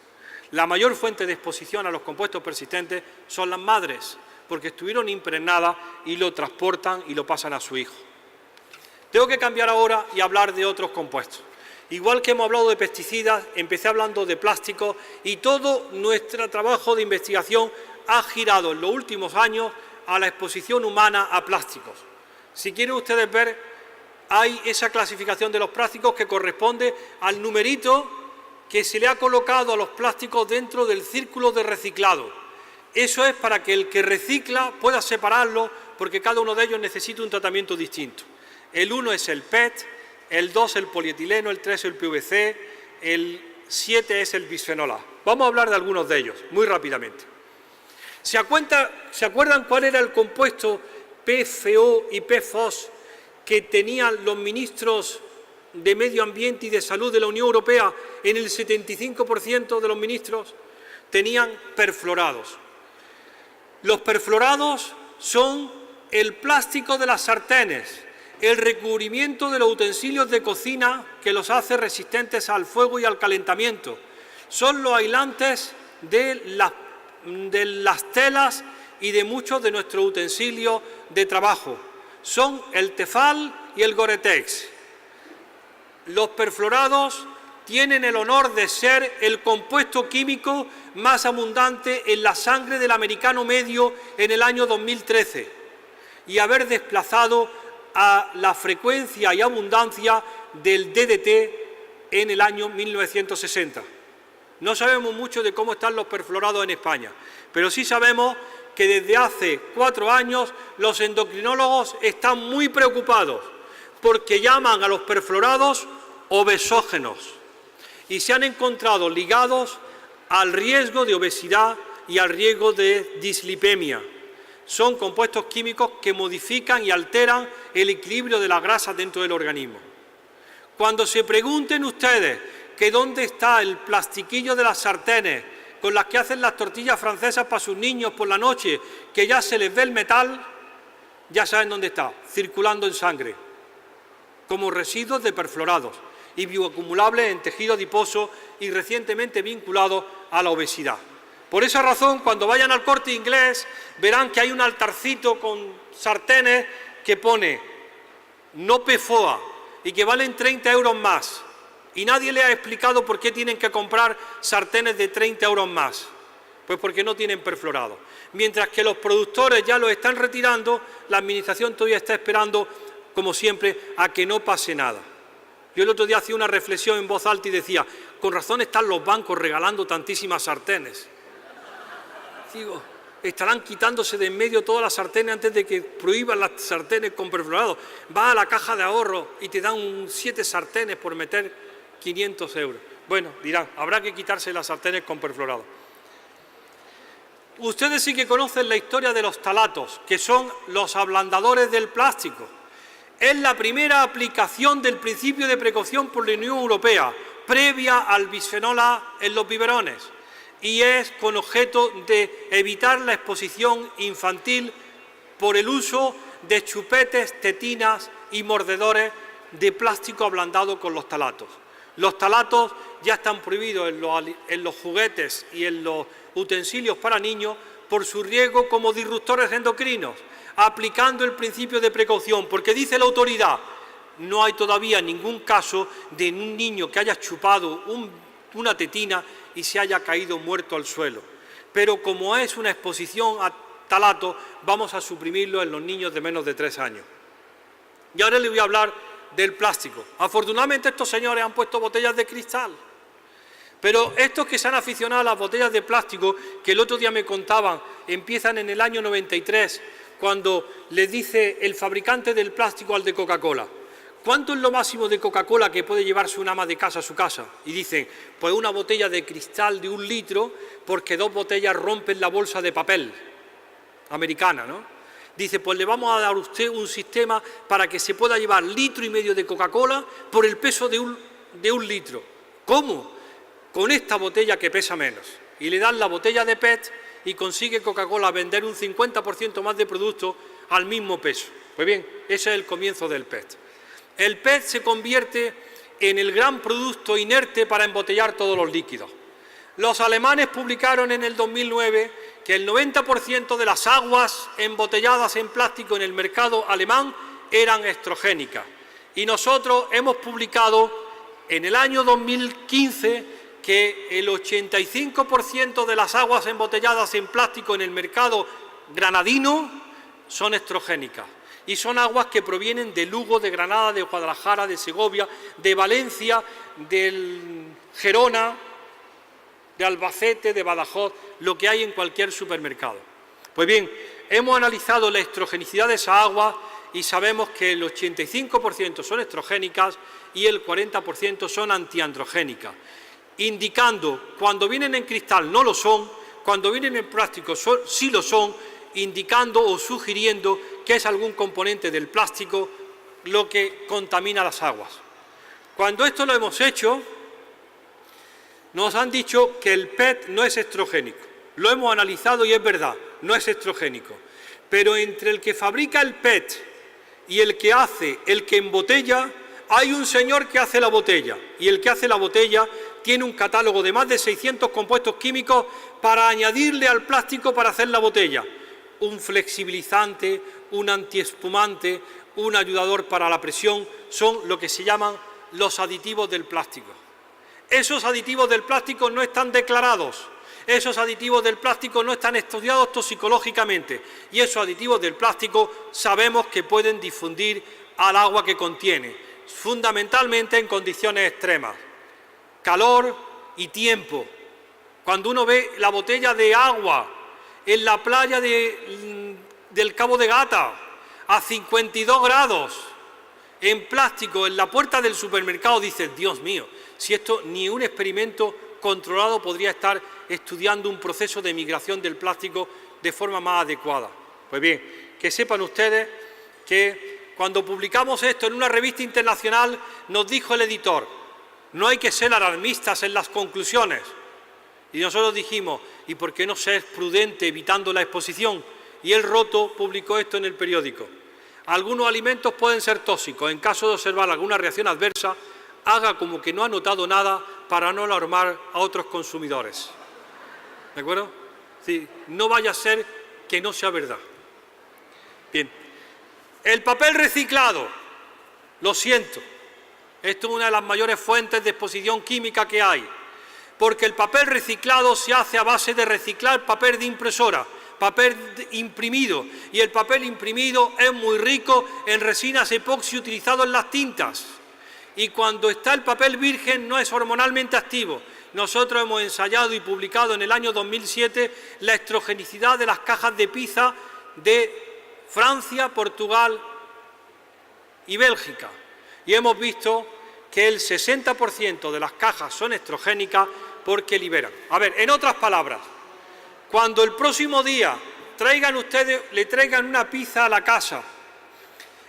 La mayor fuente de exposición a los compuestos persistentes son las madres, porque estuvieron impregnadas y lo transportan y lo pasan a su hijo. Tengo que cambiar ahora y hablar de otros compuestos. Igual que hemos hablado de pesticidas, empecé hablando de plásticos y todo nuestro trabajo de investigación ha girado en los últimos años a la exposición humana a plásticos. Si quieren ustedes ver, hay esa clasificación de los plásticos que corresponde al numerito que se le ha colocado a los plásticos dentro del círculo de reciclado. Eso es para que el que recicla pueda separarlo, porque cada uno de ellos necesita un tratamiento distinto. El 1 es el PET, el 2 el polietileno, el 3 el PVC, el 7 es el bisfenol A. Vamos a hablar de algunos de ellos, muy rápidamente. ¿Se acuerdan cuál era el compuesto PFO y PFOS que tenían los ministros de Medio Ambiente y de Salud de la Unión Europea? En el 75% de los ministros tenían perfluorados. Los perfluorados son el plástico de las sartenes, el recubrimiento de los utensilios de cocina que los hace resistentes al fuego y al calentamiento. Son los aislantes de las telas y de muchos de nuestros utensilios de trabajo. Son el Tefal y el Gore-Tex. Los perfluorados tienen el honor de ser el compuesto químico más abundante en la sangre del americano medio en el año 2013 y haber desplazado a la frecuencia y abundancia del DDT en el año 1960. No sabemos mucho de cómo están los perfluorados en España, pero sí sabemos que desde hace 4 años los endocrinólogos están muy preocupados porque llaman a los perfluorados obesógenos y se han encontrado ligados al riesgo de obesidad y al riesgo de dislipemia. Son compuestos químicos que modifican y alteran el equilibrio de la grasa dentro del organismo. Cuando se pregunten ustedes que dónde está el plastiquillo de las sartenes con las que hacen las tortillas francesas para sus niños por la noche, que ya se les ve el metal, ya saben dónde está, circulando en sangre, como residuos de perfluorados y bioacumulables en tejido adiposo y recientemente vinculados a la obesidad. Por esa razón, cuando vayan al Corte Inglés, verán que hay un altarcito con sartenes que pone no PFOA y que valen 30 euros más. Y nadie le ha explicado por qué tienen que comprar sartenes de 30 euros más. Pues porque no tienen perfluorado. Mientras que los productores ya los están retirando, la Administración todavía está esperando, como siempre, a que no pase nada. Yo el otro día hacía una reflexión en voz alta y decía, con razón están los bancos regalando tantísimas sartenes. Digo, estarán quitándose de en medio todas las sartenes antes de que prohíban las sartenes con perfluorado. Vas a la caja de ahorro y te dan 7 sartenes por meter 500 euros. Bueno, dirán, habrá que quitarse las sartenes con perfluorado. Ustedes sí que conocen la historia de los talatos, que son los ablandadores del plástico. Es la primera aplicación del principio de precaución por la Unión Europea, previa al bisfenol A en los biberones, y es con objeto de evitar la exposición infantil por el uso de chupetes, tetinas y mordedores de plástico ablandado con los talatos. Los talatos ya están prohibidos en los juguetes y en los utensilios para niños por su riesgo como disruptores endocrinos, aplicando el principio de precaución, porque dice la autoridad, no hay todavía ningún caso de un niño que haya chupado una tetina y se haya caído muerto al suelo. Pero como es una exposición a talato, vamos a suprimirlo en los niños de menos de 3 años. Y ahora les voy a hablar del plástico. Afortunadamente estos señores han puesto botellas de cristal, pero estos que se han aficionado a las botellas de plástico, que el otro día me contaban, empiezan en el año 93, cuando les dice el fabricante del plástico al de Coca-Cola, ¿cuánto es lo máximo de Coca-Cola que puede llevarse un ama de casa a su casa? Y dicen, pues una botella de cristal de 1 litro, porque 2 botellas rompen la bolsa de papel americana, ¿no? Dice, pues le vamos a dar a usted un sistema para que se pueda llevar 1,5 litros de Coca-Cola por el peso de un litro. ¿Cómo? Con esta botella que pesa menos. Y le dan la botella de PET y consigue Coca-Cola vender un 50% más de producto al mismo peso. Pues bien, ese es el comienzo del PET. El PET se convierte en el gran producto inerte para embotellar todos los líquidos. Los alemanes publicaron en el 2009 que el 90% de las aguas embotelladas en plástico en el mercado alemán eran estrogénicas. Y nosotros hemos publicado en el año 2015 que el 85% de las aguas embotelladas en plástico en el mercado granadino son estrogénicas. Y son aguas que provienen de Lugo, de Granada, de Guadalajara, de Segovia, de Valencia, de Gerona, de Albacete, de Badajoz, lo que hay en cualquier supermercado. Pues bien, hemos analizado la estrogenicidad de esa agua y sabemos que el 85% son estrogénicas y el 40% son antiandrogénicas, indicando cuando vienen en cristal no lo son, cuando vienen en plástico sí lo son, indicando o sugiriendo que es algún componente del plástico lo que contamina las aguas. Cuando esto lo hemos hecho, nos han dicho que el PET no es estrogénico. Lo hemos analizado y es verdad, no es estrogénico. Pero entre el que fabrica el PET y el que embotella, hay un señor que hace la botella. Y el que hace la botella tiene un catálogo de más de 600 compuestos químicos para añadirle al plástico para hacer la botella. Un flexibilizante, un antiespumante, un ayudador para la presión, son lo que se llaman los aditivos del plástico. Esos aditivos del plástico no están declarados, esos aditivos del plástico no están estudiados toxicológicamente y esos aditivos del plástico sabemos que pueden difundir al agua que contiene, fundamentalmente en condiciones extremas, calor y tiempo. Cuando uno ve la botella de agua en la playa del Cabo de Gata, a 52 grados, en plástico, en la puerta del supermercado, dices, Dios mío, si esto ni un experimento controlado podría estar estudiando un proceso de migración del plástico de forma más adecuada. Pues bien, que sepan ustedes que cuando publicamos esto en una revista internacional, nos dijo el editor, no hay que ser alarmistas en las conclusiones. Y nosotros dijimos, ¿y por qué no ser prudente evitando la exposición? Y el Roto publicó esto en el periódico. Algunos alimentos pueden ser tóxicos. En caso de observar alguna reacción adversa, haga como que no ha notado nada para no alarmar a otros consumidores. ¿De acuerdo? Sí, no vaya a ser que no sea verdad. Bien. El papel reciclado. Lo siento. Esto es una de las mayores fuentes de exposición química que hay. Porque el papel reciclado se hace a base de reciclar papel de impresora, papel imprimido, y el papel imprimido es muy rico en resinas epoxi utilizado en las tintas. Y cuando está el papel virgen no es hormonalmente activo. Nosotros hemos ensayado y publicado en el año 2007 la estrogenicidad de las cajas de pizza de Francia, Portugal y Bélgica. Y hemos visto que el 60% de las cajas son estrogénicas porque liberan. A ver, en otras palabras, cuando el próximo día le traigan una pizza a la casa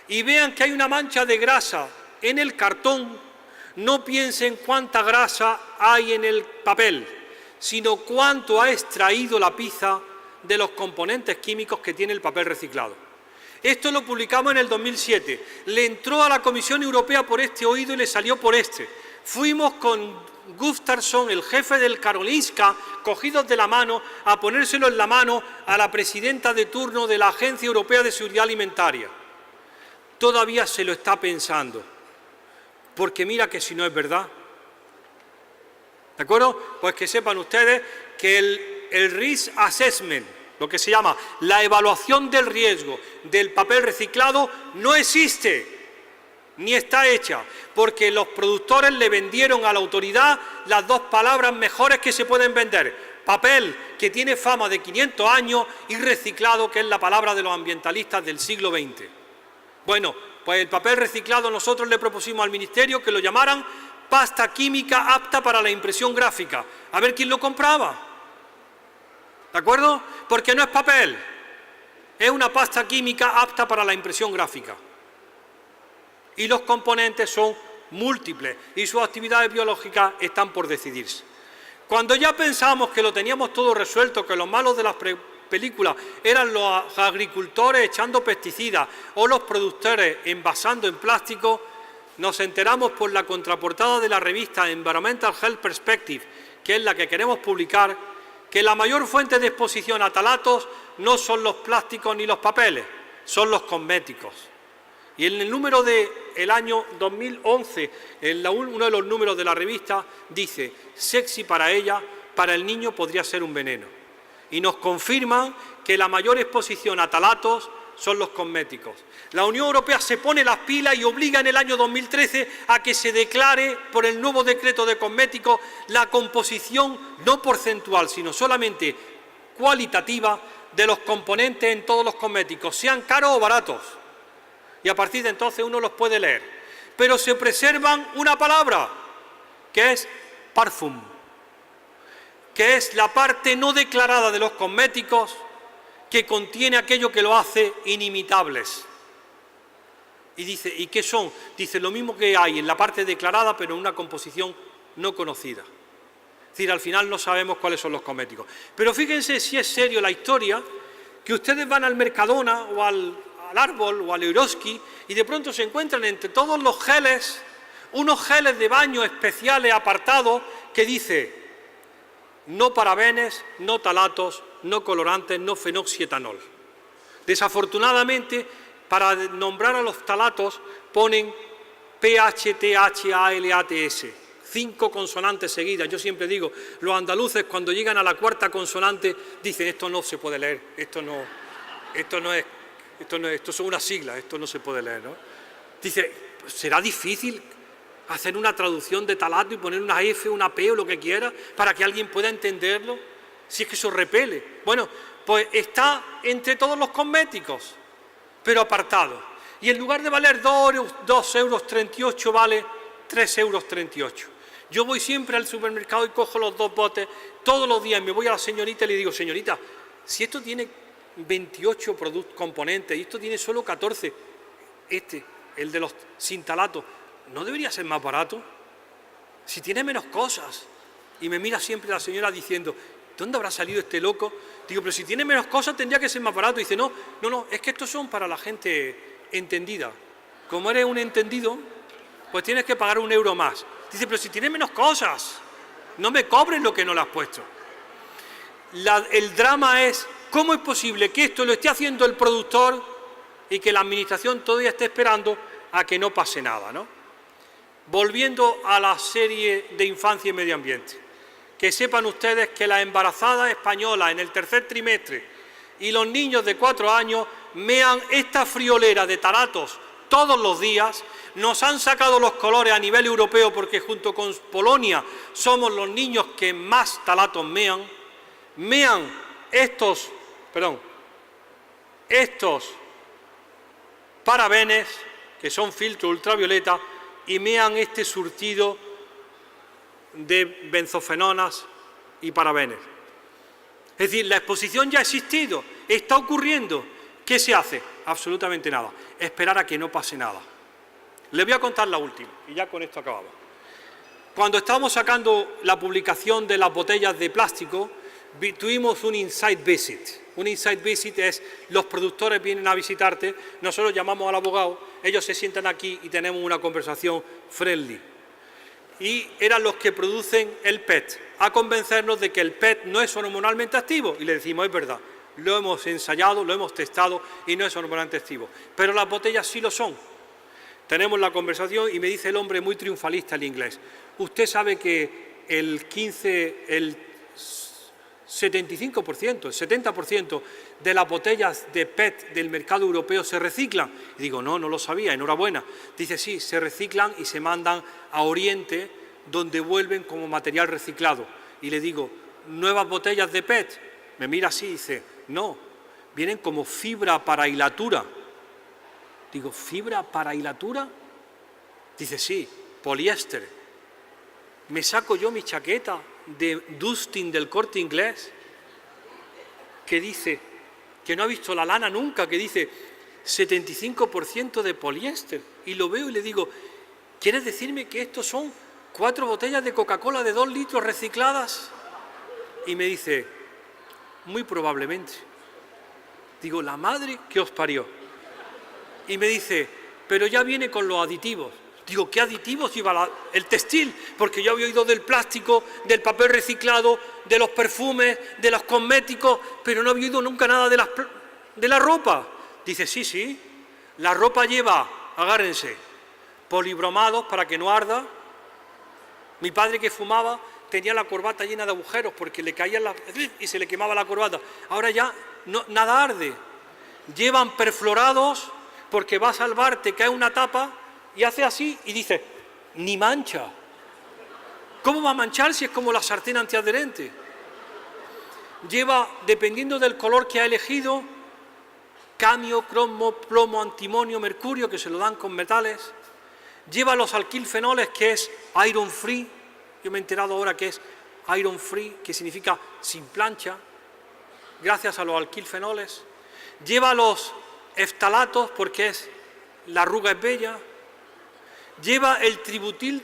y vean que hay una mancha de grasa en el cartón, no piensen cuánta grasa hay en el papel, sino cuánto ha extraído la pizza de los componentes químicos que tiene el papel reciclado. Esto lo publicamos en el 2007. Le entró a la Comisión Europea por este oído y le salió por este. Fuimos con Gustafsson, el jefe del Karolinska, cogidos de la mano, a ponérselo en la mano a la presidenta de turno de la Agencia Europea de Seguridad Alimentaria. Todavía se lo está pensando, porque mira que si no es verdad. ¿De acuerdo? Pues que sepan ustedes que el Risk Assessment, lo que se llama la evaluación del riesgo del papel reciclado, no existe, ni está hecha, porque los productores le vendieron a la autoridad las dos palabras mejores que se pueden vender: papel, que tiene fama de 500 años, y reciclado, que es la palabra de los ambientalistas del siglo XX. Bueno, pues el papel reciclado nosotros le propusimos al Ministerio que lo llamaran pasta química apta para la impresión gráfica. A ver quién lo compraba. ¿De acuerdo? Porque no es papel, es una pasta química apta para la impresión gráfica. Y los componentes son múltiples y sus actividades biológicas están por decidirse. Cuando ya pensamos que lo teníamos todo resuelto, que los malos de las películas eran los agricultores echando pesticidas o los productores envasando en plástico, nos enteramos por la contraportada de la revista Environmental Health Perspective, que es la que queremos publicar, que la mayor fuente de exposición a talatos no son los plásticos ni los papeles, son los cosméticos. Y en el número del año 2011, uno de los números de la revista, dice: sexy para ella, para el niño podría ser un veneno. Y nos confirman que la mayor exposición a talatos son los cosméticos. La Unión Europea se pone las pilas y obliga en el año 2013 a que se declare por el nuevo decreto de cosméticos la composición no porcentual, sino solamente cualitativa de los componentes en todos los cosméticos, sean caros o baratos. Y a partir de entonces uno los puede leer. Pero se preservan una palabra, que es parfum, que es la parte no declarada de los cosméticos que contiene aquello que lo hace inimitables. Y dice, ¿y qué son? Dice, lo mismo que hay en la parte declarada, pero en una composición no conocida. Es decir, al final no sabemos cuáles son los cosméticos. Pero fíjense si es serio la historia, que ustedes van al Mercadona o al Árbol o al Eroski y de pronto se encuentran entre todos los geles, unos geles de baño especiales apartados que dice: no parabenes, no talatos, no colorantes, no fenoxietanol. Desafortunadamente, para nombrar a los talatos ponen PHTHALATS, 5 consonantes seguidas. Yo siempre digo, los andaluces cuando llegan a la cuarta consonante dicen: esto no se puede leer, esto son unas siglas, esto no se puede leer, ¿no? Dice, ¿será difícil hacer una traducción de talato y poner una F, una P o lo que quiera para que alguien pueda entenderlo? Si es que eso repele. Bueno, pues está entre todos los cosméticos, pero apartado. Y en lugar de valer 2,38 € vale 3,38 €. Yo voy siempre al supermercado y cojo los 2 botes todos los días. Me voy a la señorita y le digo: señorita, si esto tiene 28 componentes y esto tiene solo 14, el de los sin talato, ¿no debería ser más barato? Si tiene menos cosas. Y me mira siempre la señora diciendo: ¿dónde habrá salido este loco? Digo, pero si tiene menos cosas tendría que ser más barato. Y dice, no, es que estos son para la gente entendida. Como eres un entendido, pues tienes que pagar 1 € más. Dice, pero si tiene menos cosas, no me cobres lo que no le has puesto. El drama es, ¿cómo es posible que esto lo esté haciendo el productor y que la administración todavía esté esperando a que no pase nada, ¿no? Volviendo a la serie de infancia y medio ambiente, que sepan ustedes que las embarazadas españolas en el 3er trimestre y los niños de 4 años mean esta friolera de talatos todos los días. Nos han sacado los colores a nivel europeo porque junto con Polonia somos los niños que más talatos mean estos parabenes, que son filtros ultravioleta, y mean este surtido de benzofenonas y parabenes. Es decir, la exposición ya ha existido, está ocurriendo. ¿Qué se hace? Absolutamente nada. Esperar a que no pase nada. Les voy a contar la última, y ya con esto acabamos. Cuando estábamos sacando la publicación de las botellas de plástico, tuvimos un inside visit. Un inside visit es, los productores vienen a visitarte, nosotros llamamos al abogado, ellos se sientan aquí y tenemos una conversación friendly. Y eran los que producen el PET, a convencernos de que el PET no es hormonalmente activo. Y le decimos, es verdad, lo hemos ensayado, lo hemos testado y no es hormonalmente activo. Pero las botellas sí lo son. Tenemos la conversación y me dice el hombre muy triunfalista, el inglés: usted sabe que el 75%, el 70% de las botellas de PET del mercado europeo se reciclan. Y digo, no lo sabía, enhorabuena. Dice, sí, se reciclan y se mandan a Oriente, donde vuelven como material reciclado. Y le digo, ¿nuevas botellas de PET? Me mira así y dice, no, vienen como fibra para hilatura. Digo, ¿fibra para hilatura? Dice, sí, poliéster. Me saco yo mi chaqueta de Dustin del Corte Inglés, que dice, que no ha visto la lana nunca, que dice 75% de poliéster. Y lo veo y le digo, ¿quieres decirme que estos son 4 botellas de Coca-Cola de 2 litros recicladas? Y me dice, muy probablemente. Digo, la madre que os parió. Y me dice, pero ya viene con los aditivos. Digo, ¿qué aditivos lleva el textil? Porque yo había oído del plástico, del papel reciclado, de los perfumes, de los cosméticos, pero no había oído nunca nada de la ropa. Dice, sí, la ropa lleva agárrense, polibromados para que no arda. Mi padre, que fumaba, tenía la corbata llena de agujeros porque le caía y se le quemaba la corbata. Ahora ya nada arde. Llevan perflorados porque va a salvar, te cae una tapa y hace así y dice, ni mancha. ¿Cómo va a manchar si es como la sartén antiadherente? Lleva, dependiendo del color que ha elegido, cadmio, cromo, plomo, antimonio, mercurio, que se lo dan con metales. Lleva los alquilfenoles, que es iron free. Yo me he enterado ahora que es iron free, que significa sin plancha, gracias a los alquilfenoles. Lleva los eftalatos, porque es la arruga es bella. Lleva el tributil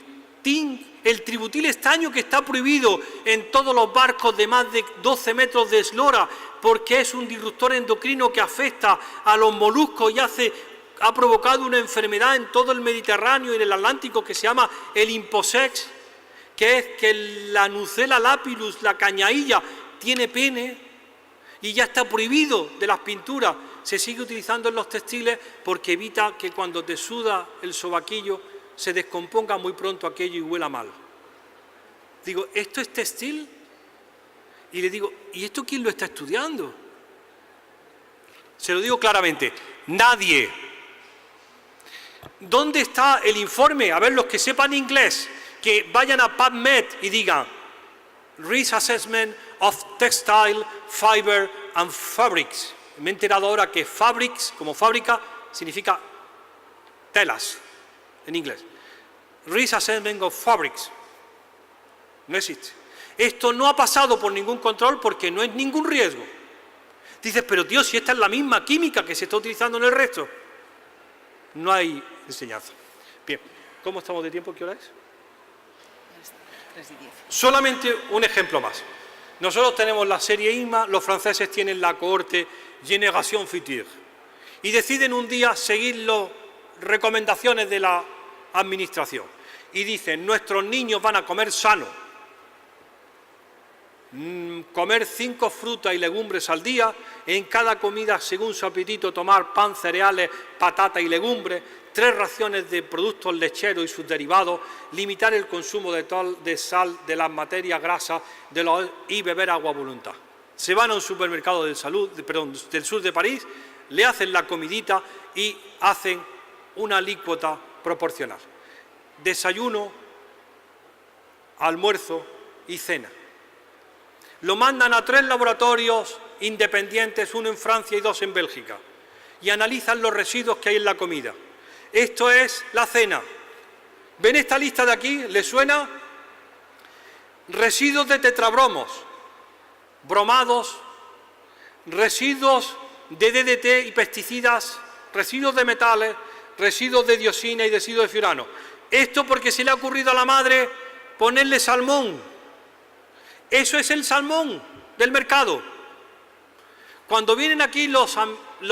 estaño, que está prohibido en todos los barcos de más de 12 metros de eslora, porque es un disruptor endocrino que afecta a los moluscos y ha provocado una enfermedad en todo el Mediterráneo y en el Atlántico que se llama el imposex, que es que la Nucella lapillus, la cañailla, tiene pene y ya está prohibido de las pinturas. Se sigue utilizando en los textiles porque evita que cuando te suda el sobaquillo se descomponga muy pronto aquello y huela mal. Digo, ¿esto es textil? Y le digo, ¿y esto quién lo está estudiando? Se lo digo claramente, nadie. ¿Dónde está el informe? A ver, los que sepan inglés, que vayan a PubMed y digan Risk Assessment of Textile, Fiber and Fabrics. Me he enterado ahora que fabrics, como fábrica, significa telas, en inglés. Risk Assessment of Fabrics. No existe. Esto no ha pasado por ningún control porque no es ningún riesgo. Dices, pero tío, si esta es la misma química que se está utilizando en el resto. No hay enseñanza. Bien, ¿cómo estamos de tiempo? ¿Qué hora es? 3:10. Solamente un ejemplo más. Nosotros tenemos la serie IMA, los franceses tienen la cohorte Génération Future y deciden un día seguir las recomendaciones de la administración y dicen, nuestros niños van a comer sano, comer 5 frutas y legumbres al día, en cada comida según su apetito tomar pan, cereales, patata y legumbres, 3 raciones de productos lecheros y sus derivados, limitar el consumo de sal, de las materias grasas y beber agua a voluntad. Se van a un supermercado del sur de París, le hacen la comidita y hacen una alícuota proporcional. Desayuno, almuerzo y cena. Lo mandan a 3 laboratorios independientes, uno en Francia y 2 en Bélgica, y analizan los residuos que hay en la comida. Esto es la cena. ¿Ven esta lista de aquí? ¿Les suena? Residuos de tetrabromos, bromados, residuos de DDT y pesticidas, residuos de metales, residuos de dioxina y residuos de furano. Esto porque se le ha ocurrido a la madre ponerle salmón. Eso es el salmón del mercado. Cuando vienen aquí los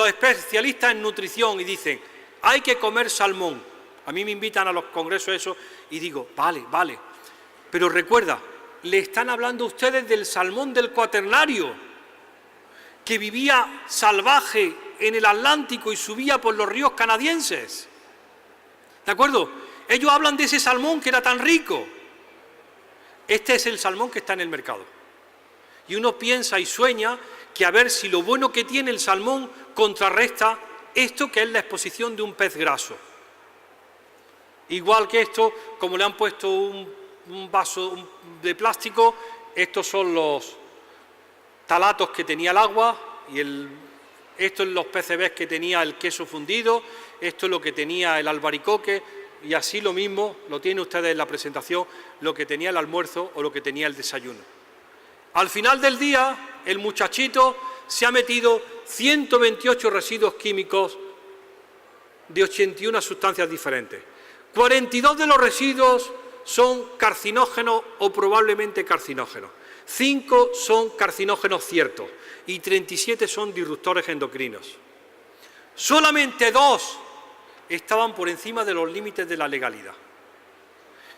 especialistas en nutrición y dicen, hay que comer salmón. A mí me invitan a los congresos eso y digo, vale, pero recuerda, le están hablando a ustedes del salmón del Cuaternario, que vivía salvaje en el Atlántico y subía por los ríos canadienses. ¿De acuerdo? Ellos hablan de ese salmón que era tan rico. Este es el salmón que está en el mercado. Y uno piensa y sueña que a ver si lo bueno que tiene el salmón contrarresta esto que es la exposición de un pez graso. Igual que esto, como le han puesto un vaso de plástico, estos son los talatos que tenía el agua, y esto es los PCBs que tenía el queso fundido, esto es lo que tenía el albaricoque, y así lo mismo, lo tienen ustedes en la presentación, lo que tenía el almuerzo o lo que tenía el desayuno. Al final del día, el muchachito se ha metido 128 residuos químicos de 81 sustancias diferentes. 42 de los residuos son carcinógenos o probablemente carcinógenos. 5 son carcinógenos ciertos y 37 son disruptores endocrinos. Solamente 2 estaban por encima de los límites de la legalidad.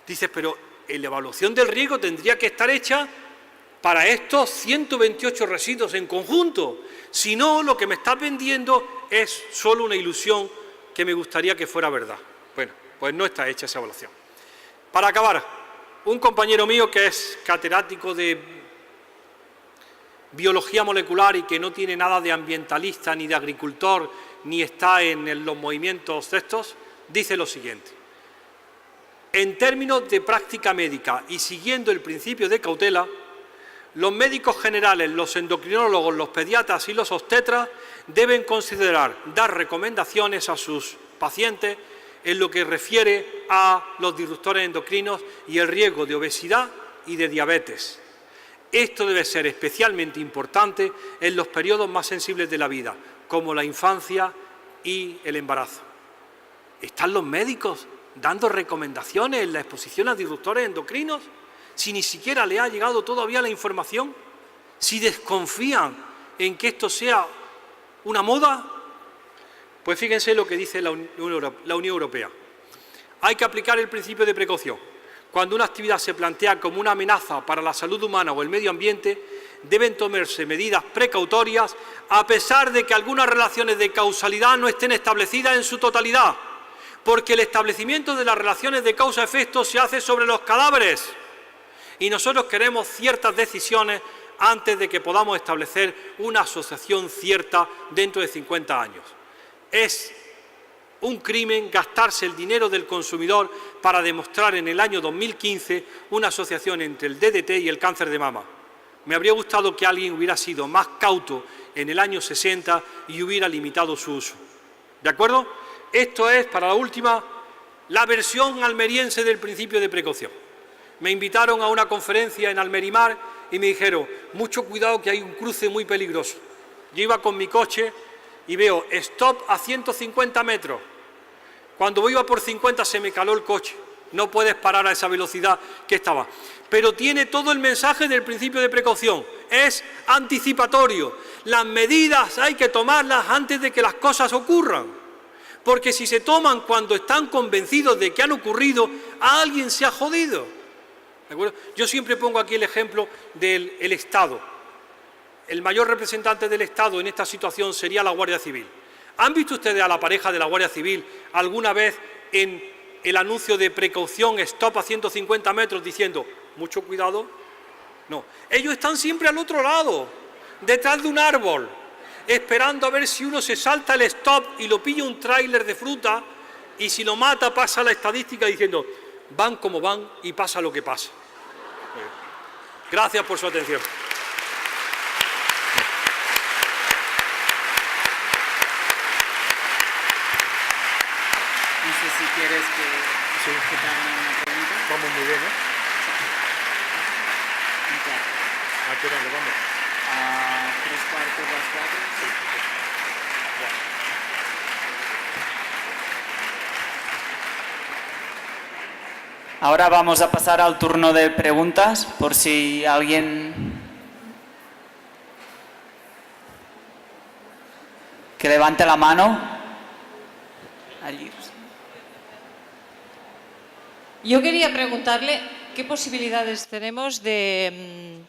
Dices, pero la evaluación del riesgo tendría que estar hecha para estos 128 residuos en conjunto. Si no, lo que me estás vendiendo es solo una ilusión que me gustaría que fuera verdad. Bueno, pues no está hecha esa evaluación. Para acabar, un compañero mío que es catedrático de biología molecular y que no tiene nada de ambientalista ni de agricultor, ni está en los movimientos de estos, dice lo siguiente: en términos de práctica médica y siguiendo el principio de cautela, los médicos generales, los endocrinólogos, los pediatras y los obstetras deben considerar dar recomendaciones a sus pacientes en lo que refiere a los disruptores endocrinos y el riesgo de obesidad y de diabetes. Esto debe ser especialmente importante en los periodos más sensibles de la vida, como la infancia y el embarazo. ¿Están los médicos dando recomendaciones en la exposición a disruptores endocrinos si ni siquiera le ha llegado todavía la información? ¿Si desconfían en que esto sea una moda? Pues fíjense lo que dice la Unión Europea. Hay que aplicar el principio de precaución. Cuando una actividad se plantea como una amenaza para la salud humana o el medio ambiente, deben tomarse medidas precautorias a pesar de que algunas relaciones de causalidad no estén establecidas en su totalidad, porque el establecimiento de las relaciones de causa-efecto se hace sobre los cadáveres y nosotros queremos ciertas decisiones antes de que podamos establecer una asociación cierta dentro de 50 años. Es un crimen gastarse el dinero del consumidor para demostrar en el año 2015 una asociación entre el DDT y el cáncer de mama. Me habría gustado que alguien hubiera sido más cauto en el año 60 y hubiera limitado su uso. ¿De acuerdo? Esto es, para la última, la versión almeriense del principio de precaución. Me invitaron a una conferencia en Almerimar y me dijeron: mucho cuidado que hay un cruce muy peligroso. Yo iba con mi coche y veo stop a 150 metros. Cuando iba por 50 se me caló el coche. No puedes parar a esa velocidad que estaba. Pero tiene todo el mensaje del principio de precaución. Es anticipatorio. Las medidas hay que tomarlas antes de que las cosas ocurran. Porque si se toman cuando están convencidos de que han ocurrido, a alguien se ha jodido. ¿De acuerdo? Yo siempre pongo aquí el ejemplo del Estado. El mayor representante del Estado en esta situación sería la Guardia Civil. ¿Han visto ustedes a la pareja de la Guardia Civil alguna vez en el anuncio de precaución, stop a 150 metros, diciendo mucho cuidado? No. Ellos están siempre al otro lado, detrás de un árbol, esperando a ver si uno se salta el stop y lo pilla un tráiler de fruta, y si lo mata pasa la estadística diciendo van como van y pasa lo que pasa. Gracias por su atención. No sé si quieres que te hagan una pregunta. Vamos muy bien, ¿eh? ¿A qué hora le vamos? A 3:15, las 4. Ahora vamos a pasar al turno de preguntas, por si alguien que levante la mano. Allí. Yo quería preguntarle qué posibilidades tenemos de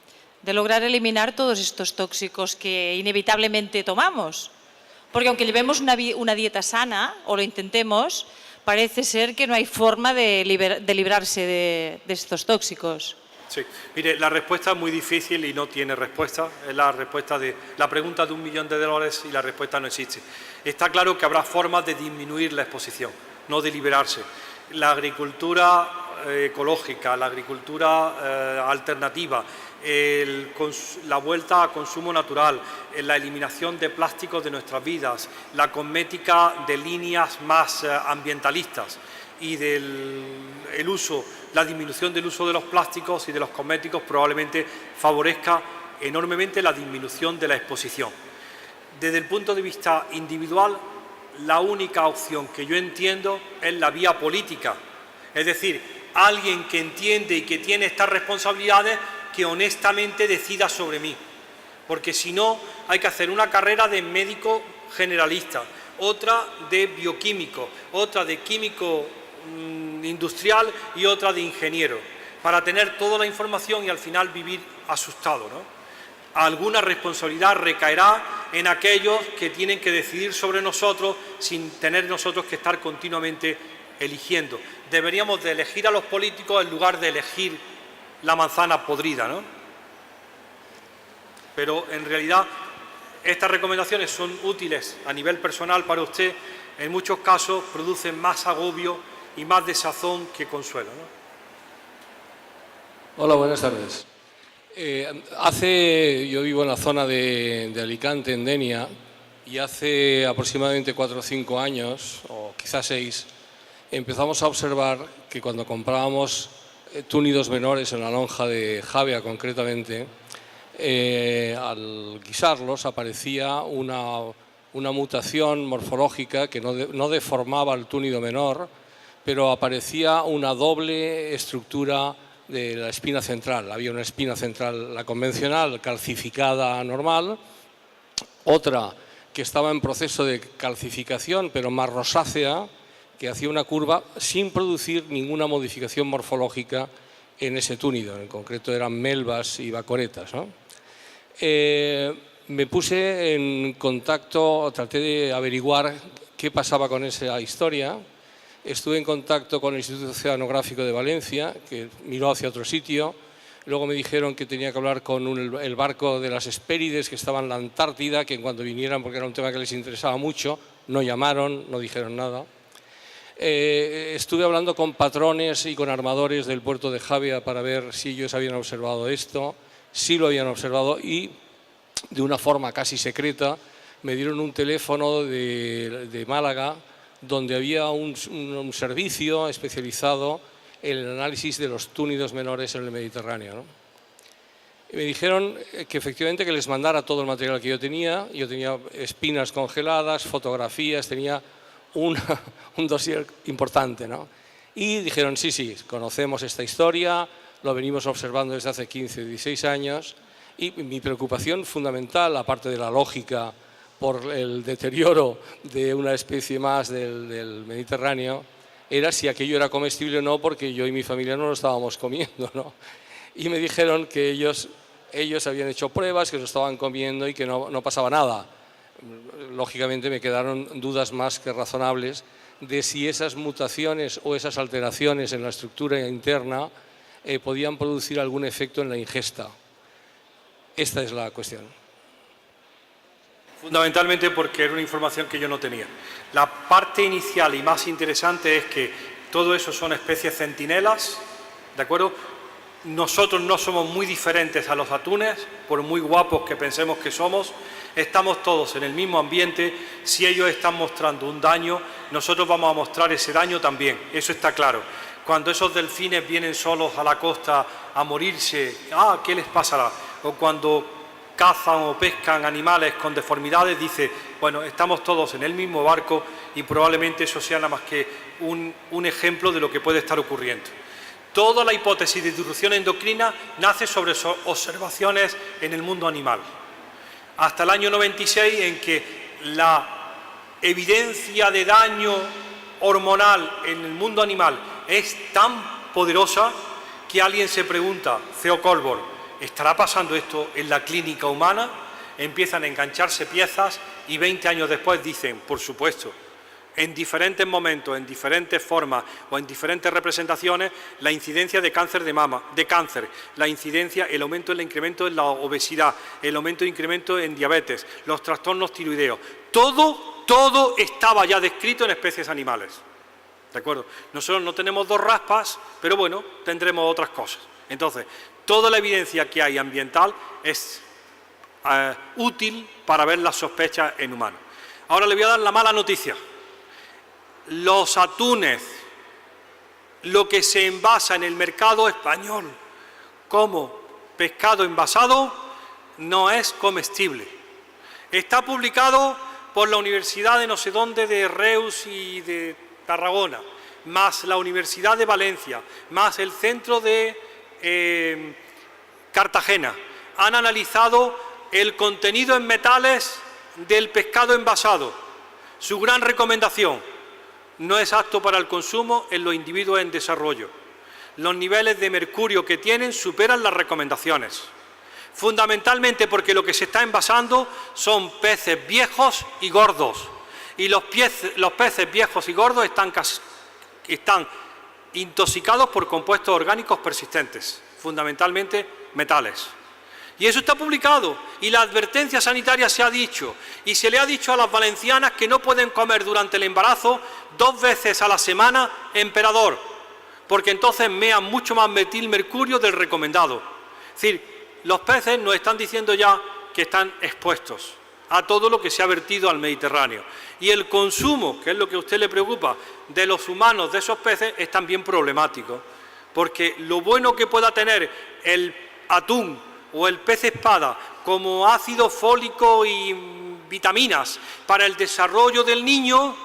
lograr eliminar todos estos tóxicos que inevitablemente tomamos. Porque aunque llevemos una dieta sana, o lo intentemos, parece ser que no hay forma de librarse de estos tóxicos. Sí, mire, la respuesta es muy difícil y no tiene respuesta. Es la respuesta de la pregunta de $1 millón y la respuesta no existe. Está claro que habrá formas de disminuir la exposición, no de liberarse. La agricultura ecológica, la agricultura alternativa, la vuelta a consumo natural, la eliminación de plásticos de nuestras vidas, la cosmética de líneas más ambientalistas y la disminución del uso de los plásticos y de los cosméticos probablemente favorezca enormemente la disminución de la exposición. Desde el punto de vista individual, la única opción que yo entiendo es la vía política, es decir, alguien que entiende y que tiene estas responsabilidades que honestamente decida sobre mí, porque si no hay que hacer una carrera de médico generalista, otra de bioquímico, otra de químico industrial y otra de ingeniero, para tener toda la información y al final vivir asustado, ¿no? Alguna responsabilidad recaerá en aquellos que tienen que decidir sobre nosotros sin tener nosotros que estar continuamente eligiendo. Deberíamos de elegir a los políticos en lugar de elegir la manzana podrida, ¿no? Pero en realidad estas recomendaciones son útiles a nivel personal para usted, en muchos casos producen más agobio y más desazón que consuelo, ¿no? Hola, buenas tardes. Yo vivo en la zona de Alicante, en Denia, y hace aproximadamente 4 o 5 años, o quizás 6, empezamos a observar que cuando comprábamos túnidos menores en la lonja de Javea concretamente, al guisarlos aparecía una mutación morfológica que no deformaba el túnido menor, pero aparecía una doble estructura de la espina central. Había una espina central, la convencional, calcificada normal, otra que estaba en proceso de calcificación, pero más rosácea, que hacía una curva sin producir ninguna modificación morfológica en ese túnido. En concreto eran melvas y bacoretas, ¿no? Me puse en contacto, traté de averiguar qué pasaba con esa historia. Estuve en contacto con el Instituto Oceanográfico de Valencia, que miró hacia otro sitio. Luego me dijeron que tenía que hablar con el barco de las Hespérides, que estaba en la Antártida, que en cuanto vinieran, porque era un tema que les interesaba mucho, no llamaron, no dijeron nada. Estuve hablando con patrones y con armadores del puerto de Javea para ver si ellos habían observado esto. Sí lo habían observado y, de una forma casi secreta, me dieron un teléfono de Málaga, donde había un servicio especializado en el análisis de los túnidos menores en el Mediterráneo, ¿no? Y me dijeron que efectivamente que les mandara todo el material que yo tenía. Yo tenía espinas congeladas, fotografías, tenía un dossier importante, ¿no? Y dijeron, sí, conocemos esta historia, lo venimos observando desde hace 15, 16 años y mi preocupación fundamental, aparte de la lógica por el deterioro de una especie más del Mediterráneo, era si aquello era comestible o no, porque yo y mi familia no lo estábamos comiendo, ¿no? Y me dijeron que ellos habían hecho pruebas, que lo estaban comiendo y que no pasaba nada. Lógicamente me quedaron dudas más que razonables de si esas mutaciones o esas alteraciones en la estructura interna podían producir algún efecto en la ingesta. Esta es la cuestión. Fundamentalmente porque era una información que yo no tenía. La parte inicial y más interesante es que todo eso son especies centinelas, ¿de acuerdo? Nosotros no somos muy diferentes a los atunes, por muy guapos que pensemos que somos, estamos todos en el mismo ambiente. Si ellos están mostrando un daño, nosotros vamos a mostrar ese daño también, eso está claro. Cuando esos delfines vienen solos a la costa a morirse, ¿qué les pasará? O cuando cazan o pescan animales con deformidades, dice, bueno, estamos todos en el mismo barco y probablemente eso sea nada más que un ejemplo de lo que puede estar ocurriendo. Toda la hipótesis de disrupción endocrina nace sobre observaciones en el mundo animal. Hasta el año 96, en que la evidencia de daño hormonal en el mundo animal es tan poderosa que alguien se pregunta, Theo Colborn, ¿estará pasando esto en la clínica humana? Empiezan a engancharse piezas y 20 años después dicen, por supuesto, en diferentes momentos, en diferentes formas o en diferentes representaciones, la incidencia de cáncer de mama, la incidencia, el aumento, el incremento en la obesidad, el aumento e incremento en diabetes, los trastornos tiroideos, todo estaba ya descrito en especies animales. ¿De acuerdo? Nosotros no tenemos 2 raspas, pero bueno, tendremos otras cosas. Entonces, toda la evidencia que hay ambiental es útil para ver las sospechas en humanos. Ahora le voy a dar la mala noticia. Los atunes, lo que se envasa en el mercado español como pescado envasado, no es comestible. Está publicado por la Universidad de no sé dónde, de Reus y de Tarragona, más la Universidad de Valencia, más el centro de Cartagena. Han analizado el contenido en metales del pescado envasado. Su gran recomendación: no es apto para el consumo en los individuos en desarrollo. Los niveles de mercurio que tienen superan las recomendaciones. Fundamentalmente porque lo que se está envasando son peces viejos y gordos. Y los peces viejos y gordos están intoxicados por compuestos orgánicos persistentes, fundamentalmente metales. Y eso está publicado, y la advertencia sanitaria se ha dicho, y se le ha dicho a las valencianas que no pueden comer durante el embarazo 2 veces a la semana emperador, porque entonces mean mucho más metilmercurio del recomendado. Es decir, los peces nos están diciendo ya que están expuestos a todo lo que se ha vertido al Mediterráneo. Y el consumo, que es lo que a usted le preocupa, de los humanos de esos peces es también problemático, porque lo bueno que pueda tener el atún o el pez espada como ácido fólico y vitaminas para el desarrollo del niño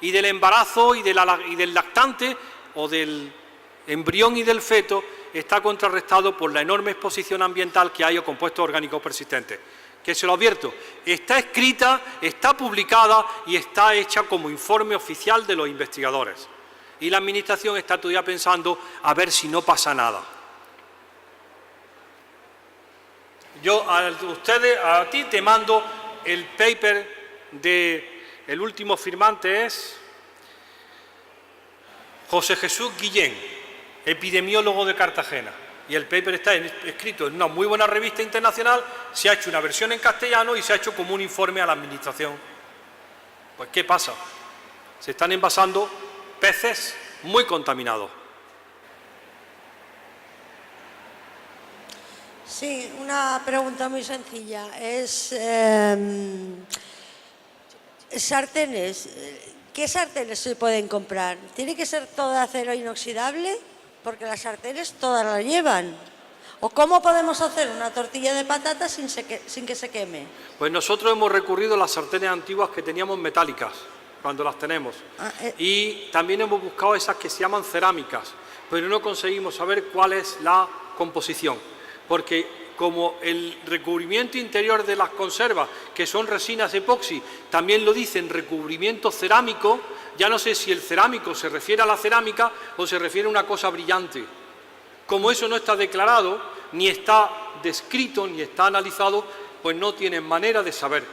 y del embarazo y del lactante o del embrión y del feto, está contrarrestado por la enorme exposición ambiental que hay a compuestos orgánicos persistentes. Que se lo advierto, está escrita, está publicada y está hecha como informe oficial de los investigadores. Y la Administración está todavía pensando a ver si no pasa nada. Yo a ti te mando el paper el último firmante es José Jesús Guillén, epidemiólogo de Cartagena. Y el paper está escrito en una muy buena revista internacional, se ha hecho una versión en castellano y se ha hecho como un informe a la Administración. Pues ¿qué pasa? Se están envasando peces muy contaminados. Sí, una pregunta muy sencilla. Sartenes. ¿Qué sartenes se pueden comprar? ¿Tiene que ser todo de acero inoxidable? Porque las sartenes todas las llevan. ¿O cómo podemos hacer una tortilla de patatas sin que se queme? Pues nosotros hemos recurrido a las sartenes antiguas que teníamos metálicas, cuando las tenemos. Y también hemos buscado esas que se llaman cerámicas, pero no conseguimos saber cuál es la composición. Porque como el recubrimiento interior de las conservas, que son resinas epoxi, también lo dicen recubrimiento cerámico, ya no sé si el cerámico se refiere a la cerámica o se refiere a una cosa brillante. Como eso no está declarado, ni está descrito, ni está analizado, pues no tienen manera de saber.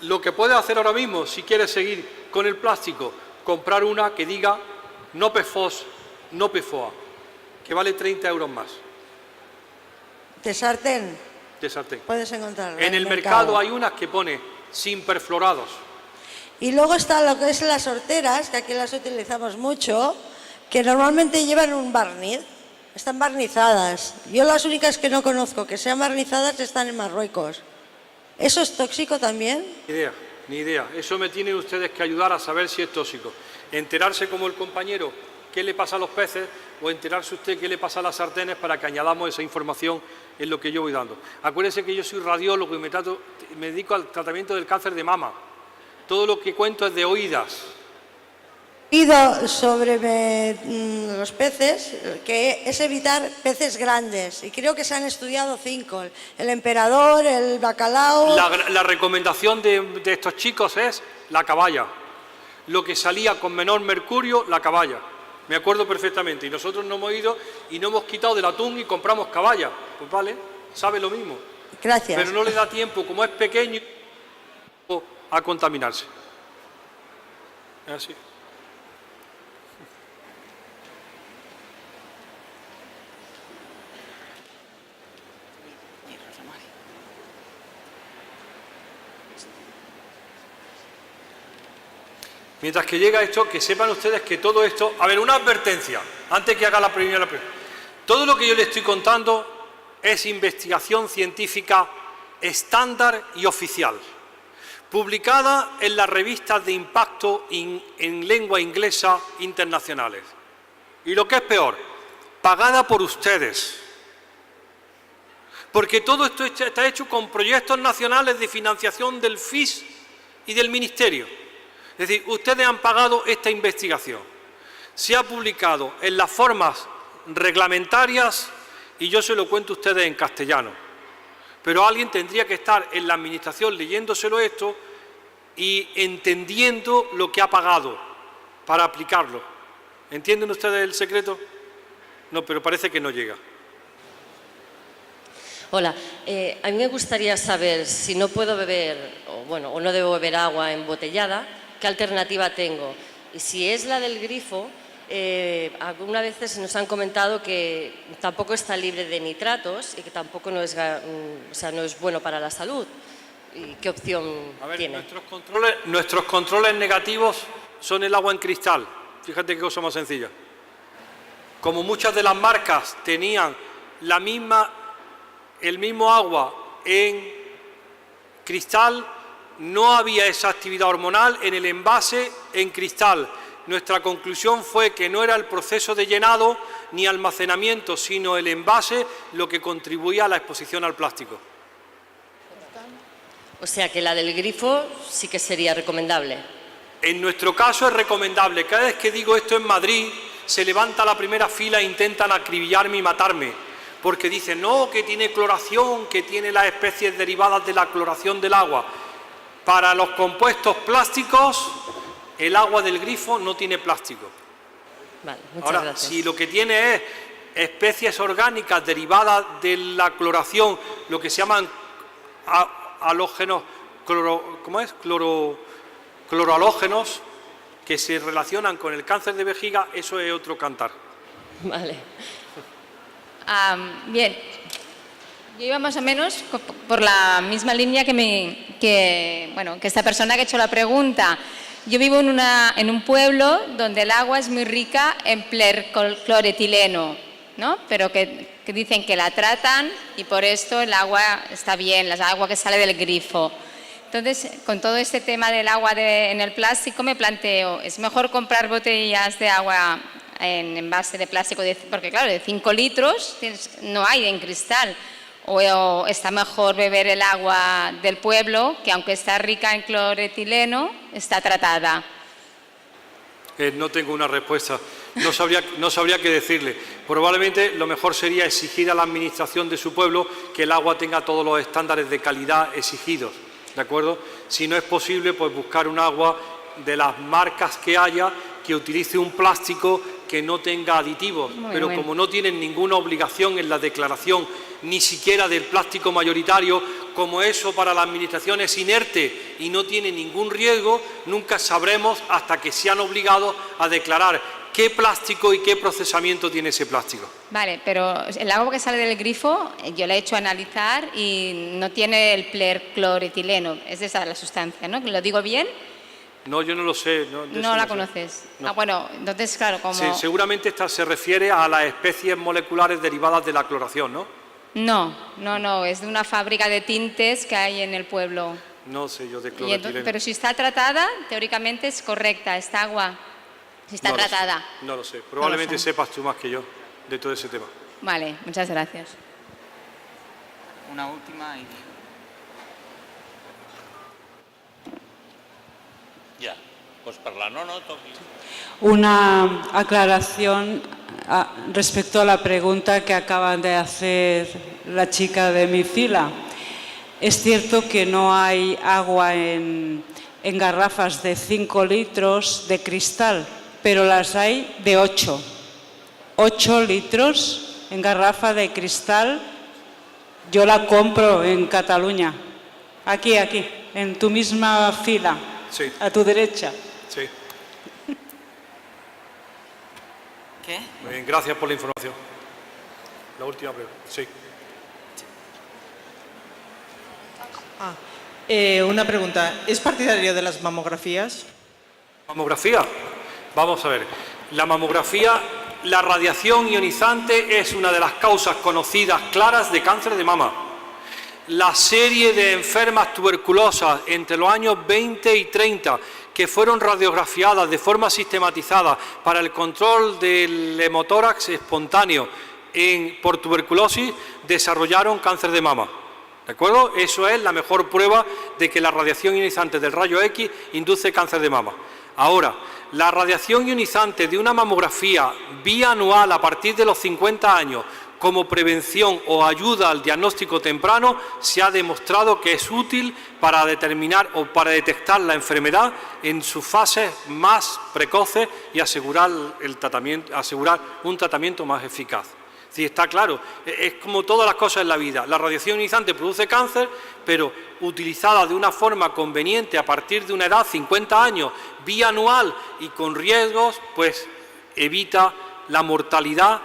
Lo que puedes hacer ahora mismo, si quieres seguir con el plástico, comprar una que diga no PFOS, no PFOA, que vale 30 euros más. ¿De sartén? De sartén. Puedes encontrarlo en el mercado hay unas que pone sin perfluorados. Y luego está lo que es las horteras, que aquí las utilizamos mucho, que normalmente llevan un barniz, están barnizadas. Yo las únicas que no conozco que sean barnizadas están en Marruecos. ¿Eso es tóxico también? Ni idea. Eso me tienen ustedes que ayudar a saber si es tóxico. Enterarse como el compañero qué le pasa a los peces o enterarse usted qué le pasa a las sartenes para que añadamos esa información en lo que yo voy dando. Acuérdense que yo soy radiólogo y me dedico al tratamiento del cáncer de mama. Todo lo que cuento es de oídas. He oído sobre los peces que es evitar peces grandes y creo que se han estudiado 5, el emperador, el bacalao. La recomendación de estos chicos es la caballa. Lo que salía con menor mercurio, la caballa. Me acuerdo perfectamente. Y nosotros no hemos ido y no hemos quitado del atún y compramos caballa. Pues vale, sabe lo mismo. Gracias. Pero no le da tiempo, como es pequeño, a contaminarse. Es así. Mientras que llega esto, que sepan ustedes que todo esto... A ver, una advertencia, antes que haga la primera pregunta. Todo lo que yo le estoy contando es investigación científica estándar y oficial, publicada en las revistas de impacto en lengua inglesa internacionales. Y lo que es peor, pagada por ustedes. Porque todo esto está hecho con proyectos nacionales de financiación del FIS y del Ministerio. Es decir, ustedes han pagado esta investigación. Se ha publicado en las formas reglamentarias y yo se lo cuento a ustedes en castellano. Pero alguien tendría que estar en la Administración leyéndoselo esto y entendiendo lo que ha pagado para aplicarlo. ¿Entienden ustedes el secreto? No, pero parece que no llega. Hola, a mí me gustaría saber si no puedo beber, o no debo beber agua embotellada, ¿qué alternativa tengo? Y si es la del grifo, algunas veces nos han comentado que tampoco está libre de nitratos y que tampoco no es bueno para la salud. ¿Y qué opción tiene? Nuestros controles negativos son el agua en cristal. Fíjate qué cosa más sencilla. Como muchas de las marcas tenían el mismo agua en cristal, no había esa actividad hormonal en el envase en cristal. Nuestra conclusión fue que no era el proceso de llenado ni almacenamiento, sino el envase lo que contribuía a la exposición al plástico. O sea que la del grifo sí que sería recomendable. En nuestro caso es recomendable. Cada vez que digo esto en Madrid, se levanta la primera fila e intentan acribillarme y matarme, porque dicen, no, que tiene cloración, que tiene las especies derivadas de la cloración del agua. Para los compuestos plásticos, el agua del grifo no tiene plástico. Vale, muchas Ahora, gracias. si lo que tiene es especies orgánicas derivadas de la cloración, lo que se llaman halógenos, clorohalógenos, que se relacionan con el cáncer de vejiga, eso es otro cantar. Vale. Bien, yo iba más o menos por la misma línea que esta persona que ha hecho la pregunta. Yo vivo en un pueblo donde el agua es muy rica en cloretileno, ¿no? Pero que dicen que la tratan y por esto el agua está bien, el agua que sale del grifo. Entonces, con todo este tema del agua en el plástico, me planteo, ¿es mejor comprar botellas de agua en envase de plástico? Porque claro, de 5 litros no hay en cristal. O está mejor beber el agua del pueblo, que aunque está rica en cloretileno, está tratada. No tengo una respuesta, no sabría qué decirle. Probablemente lo mejor sería exigir a la administración de su pueblo que el agua tenga todos los estándares de calidad exigidos, ¿de acuerdo? Si no es posible, pues buscar un agua de las marcas que haya que utilice un plástico que no tenga aditivos, pero bueno. como no tienen ninguna obligación en la declaración, ni siquiera del plástico mayoritario, como eso para la administración es inerte y no tiene ningún riesgo, nunca sabremos hasta que sean obligados a declarar qué plástico y qué procesamiento tiene ese plástico. Vale, pero el agua que sale del grifo, yo la he hecho analizar y no tiene el cloretileno, es esa la sustancia, ¿no? ¿Lo digo bien? No, yo no lo sé. No la conoces. No. Bueno, entonces, claro, como... Sí, seguramente esta se refiere a las especies moleculares derivadas de la cloración, ¿no? No, es de una fábrica de tintes que hay en el pueblo. No sé yo de cloretileno. Pero si está tratada, teóricamente es correcta, esta agua, si está tratada. No lo sé, probablemente No lo sé. sepas tú más que yo de todo ese tema. Vale, muchas gracias. Una última y... Ja, doncs parlar, no, toqui. Una aclaración respecto a la pregunta que acaban de hacer la chica de mi fila. Es cierto que no hay agua en garrafas de 5 litros de cristal, pero las hay de 8. 8 litros en garrafa de cristal. Yo la compro en Cataluña. Aquí, en tu misma fila. Sí. A tu derecha. Sí. ¿Qué? Muy bien, gracias por la información. La última pregunta. Sí. Una pregunta. ¿Es partidario de las mamografías? Mamografía. Vamos a ver. La mamografía, la radiación ionizante es una de las causas conocidas claras de cáncer de mama. La serie de enfermas tuberculosas entre los años 20 y 30 que fueron radiografiadas de forma sistematizada para el control del hemotórax espontáneo por tuberculosis desarrollaron cáncer de mama. ¿De acuerdo? Eso es la mejor prueba de que la radiación ionizante del rayo X induce cáncer de mama. Ahora, la radiación ionizante de una mamografía bianual a partir de los 50 años como prevención o ayuda al diagnóstico temprano se ha demostrado que es útil para determinar o para detectar la enfermedad en sus fases más precoces y asegurar un tratamiento más eficaz. Sí, está claro, es como todas las cosas en la vida. La radiación ionizante produce cáncer, pero utilizada de una forma conveniente a partir de una edad, 50 años, bianual y con riesgos, pues evita la mortalidad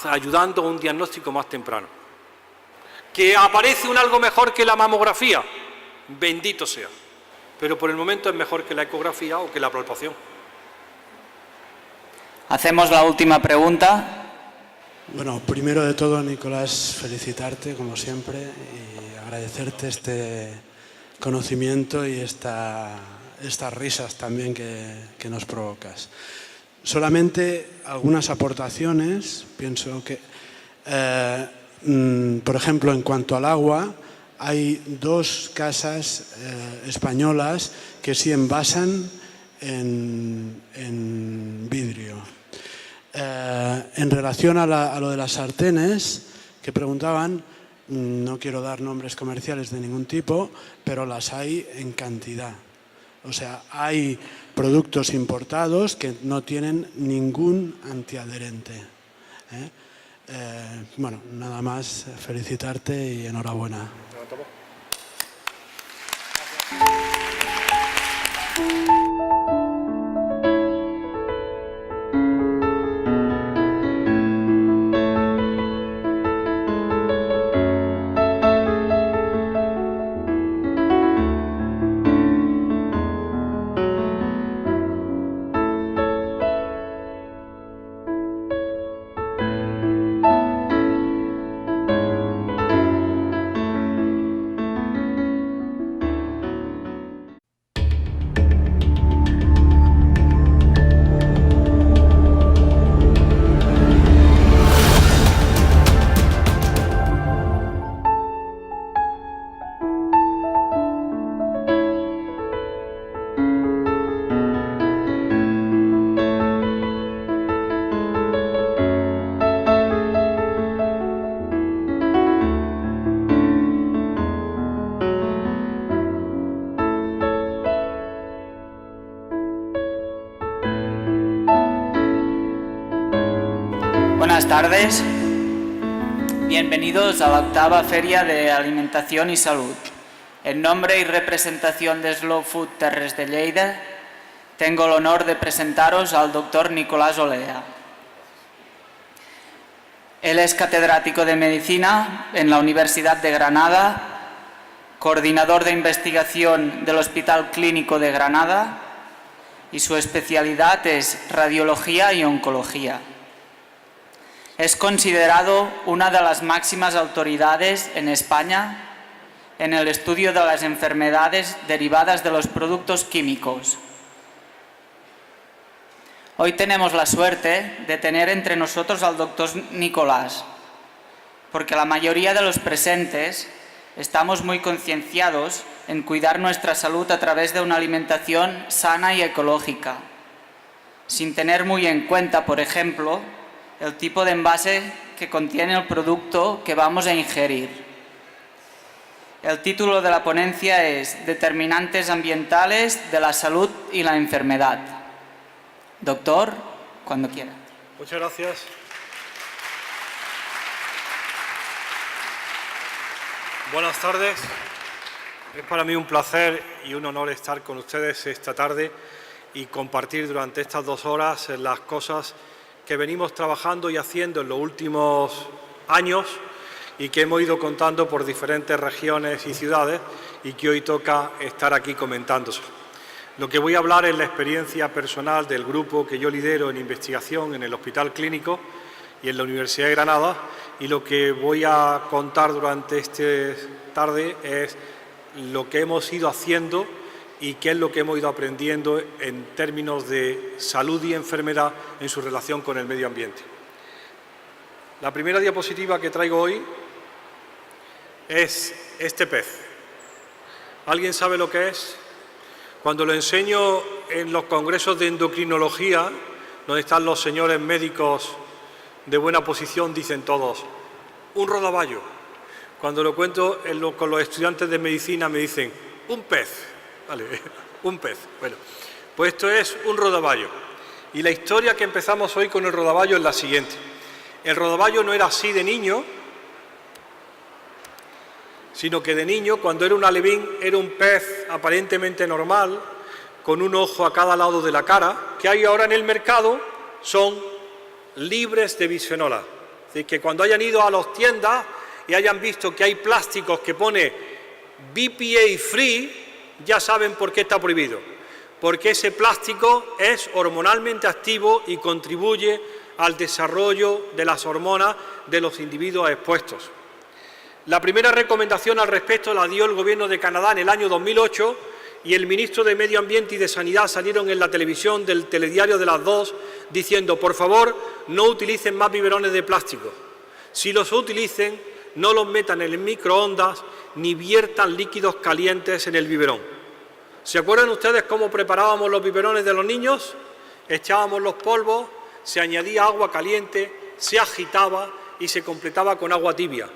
ayudando a un diagnóstico más temprano. ¿Que aparece un algo mejor que la mamografía? Bendito sea. Pero por el momento es mejor que la ecografía o que la palpación. Hacemos la última pregunta. Bueno, primero de todo, Nicolás, felicitarte como siempre y agradecerte este conocimiento y estas risas también que nos provocas. Solamente algunas aportaciones. Pienso que, por ejemplo, en cuanto al agua, hay 2 casas españolas que sí envasan en vidrio. En relación a lo de las sartenes que preguntaban, no quiero dar nombres comerciales de ningún tipo, pero las hay en cantidad. O sea, hay productos importados que no tienen ningún antiadherente. Bueno, nada más, felicitarte y enhorabuena. Buenas tardes, bienvenidos a la 8ª Feria de Alimentación y Salud. En nombre y representación de Slow Food Terres de Lleida, tengo el honor de presentaros al doctor Nicolás Olea. Él es catedrático de Medicina en la Universidad de Granada, coordinador de investigación del Hospital Clínico de Granada y su especialidad es Radiología y Oncología. Es considerado una de las máximas autoridades en España en el estudio de las enfermedades derivadas de los productos químicos. Hoy tenemos la suerte de tener entre nosotros al doctor Nicolás, porque la mayoría de los presentes estamos muy concienciados en cuidar nuestra salud a través de una alimentación sana y ecológica, sin tener muy en cuenta, por ejemplo, el tipo de envase que contiene el producto que vamos a ingerir. El título de la ponencia es Determinantes ambientales de la salud y la enfermedad. Doctor, cuando quiera. Muchas gracias. Buenas tardes. Es para mí un placer y un honor estar con ustedes esta tarde y compartir durante estas 2 horas las cosas que venimos trabajando y haciendo en los últimos años y que hemos ido contando por diferentes regiones y ciudades y que hoy toca estar aquí comentándose. Lo que voy a hablar es la experiencia personal del grupo que yo lidero en investigación en el Hospital Clínico y en la Universidad de Granada, y lo que voy a contar durante esta tarde es lo que hemos ido haciendo y qué es lo que hemos ido aprendiendo en términos de salud y enfermedad en su relación con el medio ambiente. La primera diapositiva que traigo hoy es este pez. ¿Alguien sabe lo que es? Cuando lo enseño en los congresos de endocrinología, donde están los señores médicos de buena posición, dicen todos, un rodaballo. Cuando lo cuento con los estudiantes de medicina me dicen, un pez. Vale, un pez. Bueno, pues esto es un rodaballo. Y la historia que empezamos hoy con el rodaballo es la siguiente. El rodaballo no era así de niño, sino que de niño, cuando era un alevín, era un pez aparentemente normal, con un ojo a cada lado de la cara, que hay ahora en el mercado, son libres de bisfenol A. Es decir, que cuando hayan ido a las tiendas y hayan visto que hay plásticos que pone BPA free, ya saben por qué está prohibido. Porque ese plástico es hormonalmente activo y contribuye al desarrollo de las hormonas de los individuos expuestos. La primera recomendación al respecto la dio el Gobierno de Canadá en el año 2008 y el ministro de Medio Ambiente y de Sanidad salieron en la televisión del telediario de las 2 diciendo, por favor, no utilicen más biberones de plástico. Si los utilicen, no los metan en el microondas ni viertan líquidos calientes en el biberón. ¿Se acuerdan ustedes cómo preparábamos los biberones de los niños? Echábamos los polvos, se añadía agua caliente, se agitaba y se completaba con agua tibia.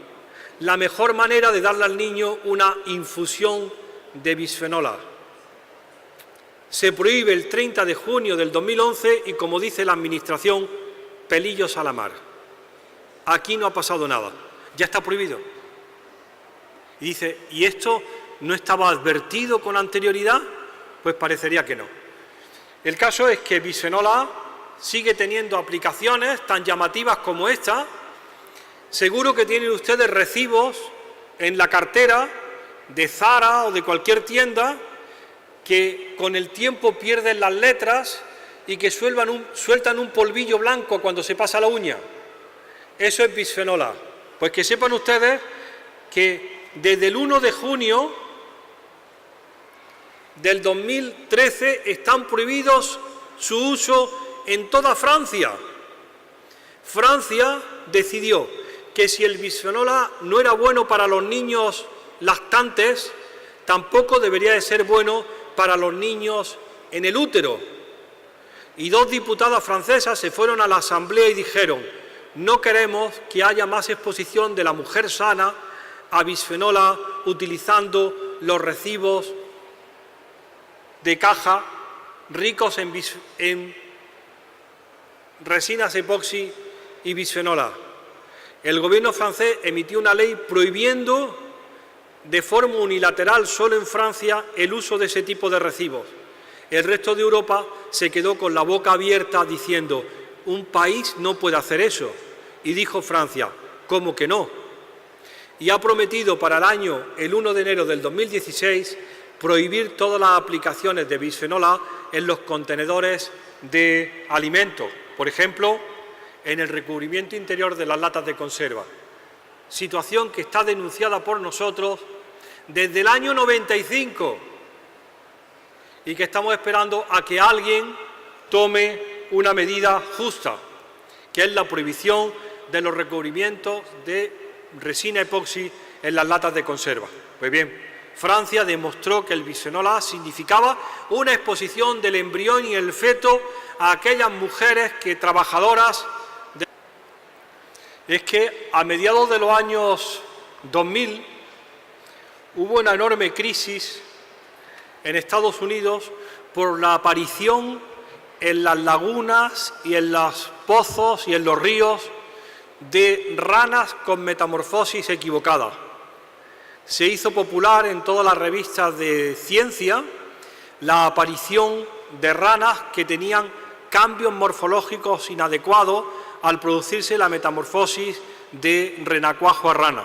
La mejor manera de darle al niño una infusión de bisfenol A. Se prohíbe el 30 de junio del 2011 y, como dice la Administración, pelillos a la mar. Aquí no ha pasado nada, ya está prohibido. Y dice, ¿y esto no estaba advertido con anterioridad? Pues parecería que no. El caso es que bisfenol A sigue teniendo aplicaciones tan llamativas como esta. Seguro que tienen ustedes recibos en la cartera de Zara o de cualquier tienda que con el tiempo pierden las letras y que sueltan un polvillo blanco cuando se pasa la uña. Eso es bisfenol A. Pues que sepan ustedes que desde el 1 de junio del 2013 están prohibidos su uso en toda Francia. Francia decidió que si el bisfenol A no era bueno para los niños lactantes, tampoco debería de ser bueno para los niños en el útero. Y 2 diputadas francesas se fueron a la Asamblea y dijeron, no queremos que haya más exposición de la mujer sana a bisfenol A utilizando los recibos de caja ricos en resinas epoxi y bisfenol A. El gobierno francés emitió una ley prohibiendo de forma unilateral solo en Francia el uso de ese tipo de recibos. El resto de Europa se quedó con la boca abierta diciendo, un país no puede hacer eso. Y dijo Francia, ¿cómo que no? Y ha prometido para el 1 de enero del 2016 prohibir todas las aplicaciones de bisfenol A en los contenedores de alimentos, por ejemplo, en el recubrimiento interior de las latas de conserva. Situación que está denunciada por nosotros desde el año 95 y que estamos esperando a que alguien tome una medida justa, que es la prohibición de los recubrimientos de resina epoxi en las latas de conserva. Pues bien, Francia demostró que el bisfenol A significaba una exposición del embrión y el feto a aquellas mujeres trabajadoras. Es que a mediados de los años 2000 hubo una enorme crisis en Estados Unidos por la aparición en las lagunas y en los pozos y en los ríos de ranas con metamorfosis equivocada. Se hizo popular en todas las revistas de ciencia la aparición de ranas que tenían cambios morfológicos inadecuados al producirse la metamorfosis de renacuajo a rana.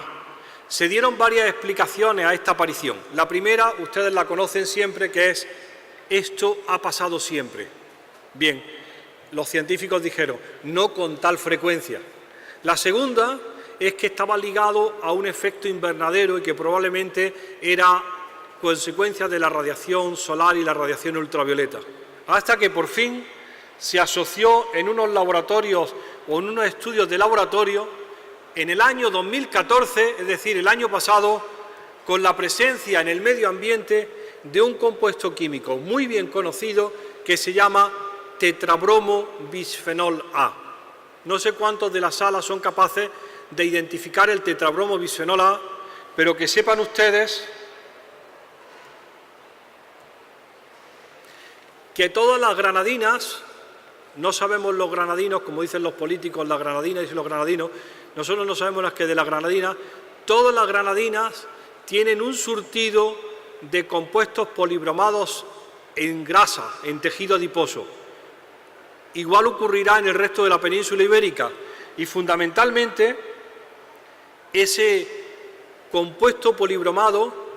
Se dieron varias explicaciones a esta aparición. La primera, ustedes la conocen siempre, que es, esto ha pasado siempre. Bien, los científicos dijeron, no con tal frecuencia. La segunda es que estaba ligado a un efecto invernadero y que probablemente era consecuencia de la radiación solar y la radiación ultravioleta. Hasta que por fin se asoció en unos laboratorios o en unos estudios de laboratorio en el año 2014, es decir, el año pasado, con la presencia en el medio ambiente de un compuesto químico muy bien conocido que se llama tetrabromo bisfenol A. No sé cuántos de la sala son capaces de identificar el tetrabromo bisfenol A, pero que sepan ustedes que todas las granadinas no sabemos los granadinos, como dicen los políticos, las granadinas y los granadinos, nosotros no sabemos las que de las granadinas, todas las granadinas tienen un surtido de compuestos polibromados en grasa, en tejido adiposo. Igual ocurrirá en el resto de la península ibérica y fundamentalmente ese compuesto polibromado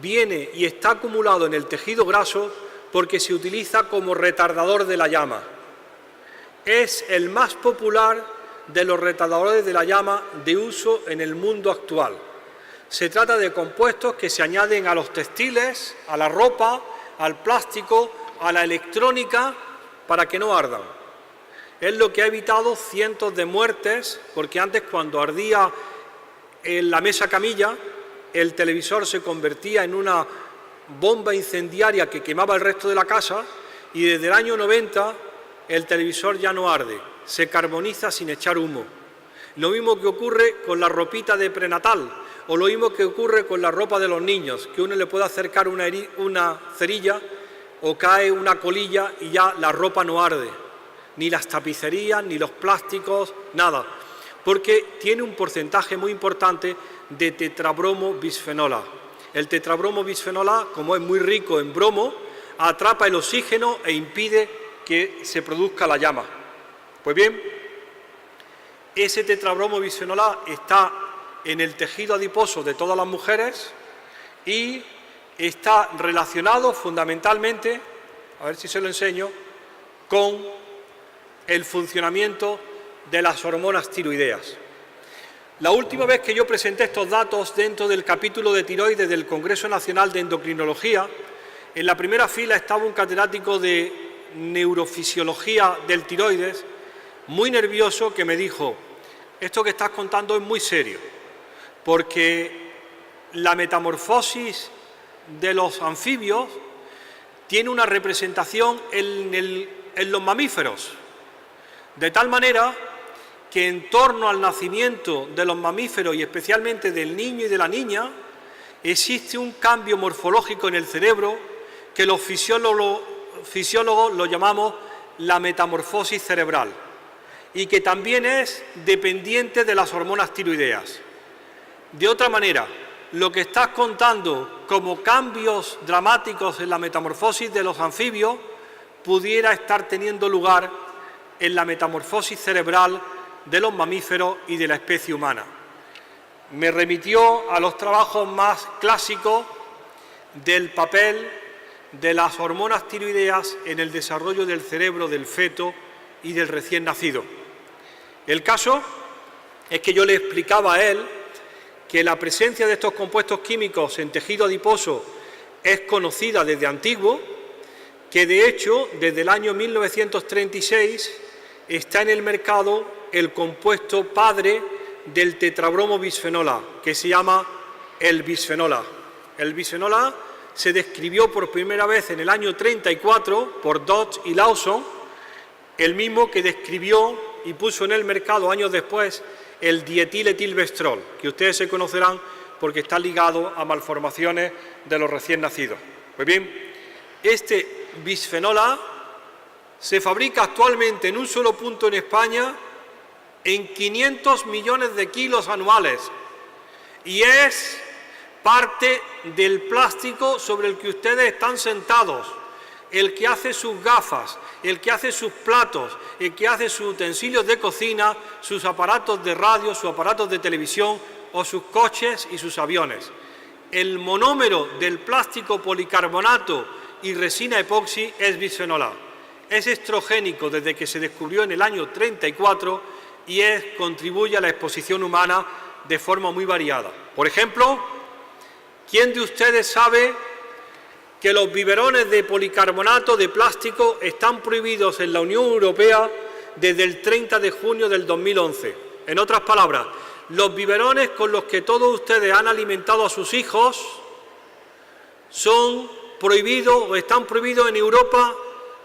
viene y está acumulado en el tejido graso porque se utiliza como retardador de la llama. Es el más popular de los retardadores de la llama de uso en el mundo actual. Se trata de compuestos que se añaden a los textiles, a la ropa, al plástico, a la electrónica, para que no ardan. Es lo que ha evitado cientos de muertes, porque antes cuando ardía en la mesa camilla, el televisor se convertía en una bomba incendiaria que quemaba el resto de la casa y desde el año 90 el televisor ya no arde, se carboniza sin echar humo. Lo mismo que ocurre con la ropita de prenatal o lo mismo que ocurre con la ropa de los niños, que uno le puede acercar una cerilla o cae una colilla y ya la ropa no arde, ni las tapicerías, ni los plásticos, nada, porque tiene un porcentaje muy importante de tetrabromo bisfenol A. El tetrabromo bisfenol A, como es muy rico en bromo, atrapa el oxígeno e impide que se produzca la llama. Pues bien, ese tetrabromo bisfenol A está en el tejido adiposo de todas las mujeres y está relacionado fundamentalmente, a ver si se lo enseño, con el funcionamiento de las hormonas tiroideas. La última vez que yo presenté estos datos dentro del capítulo de tiroides del Congreso Nacional de Endocrinología, en la primera fila estaba un catedrático de neurofisiología del tiroides, muy nervioso, que me dijo: esto que estás contando es muy serio, porque la metamorfosis de los anfibios tiene una representación en los mamíferos, de tal manera que en torno al nacimiento de los mamíferos y especialmente del niño y de la niña existe un cambio morfológico en el cerebro que los fisiólogos lo llamamos la metamorfosis cerebral y que también es dependiente de las hormonas tiroideas. De otra manera, lo que estás contando como cambios dramáticos en la metamorfosis de los anfibios pudiera estar teniendo lugar en la metamorfosis cerebral de los mamíferos y de la especie humana. Me remitió a los trabajos más clásicos del papel de las hormonas tiroideas en el desarrollo del cerebro del feto y del recién nacido. El caso es que yo le explicaba a él que la presencia de estos compuestos químicos en tejido adiposo es conocida desde antiguo, que de hecho desde el año 1936 está en el mercado el compuesto padre del tetrabromo bisfenol A, que se llama el bisfenol A. El bisfenol A se describió por primera vez en el año 34 por Dodds y Lawson, el mismo que describió y puso en el mercado años después el dietiletilvestrol, que ustedes se conocerán porque está ligado a malformaciones de los recién nacidos. Pues bien, este bisfenol A se fabrica actualmente en un solo punto en España en 500 millones de kilos anuales y es parte del plástico sobre el que ustedes están sentados, el que hace sus gafas, el que hace sus platos, el que hace sus utensilios de cocina, sus aparatos de radio, sus aparatos de televisión o sus coches y sus aviones. El monómero del plástico policarbonato y resina epoxi es bisfenol A. Es estrogénico desde que se descubrió en el año 34 y contribuye a la exposición humana de forma muy variada. Por ejemplo, ¿quién de ustedes sabe que los biberones de policarbonato de plástico están prohibidos en la Unión Europea desde el 30 de junio del 2011? En otras palabras, los biberones con los que todos ustedes han alimentado a sus hijos son prohibidos o están prohibidos en Europa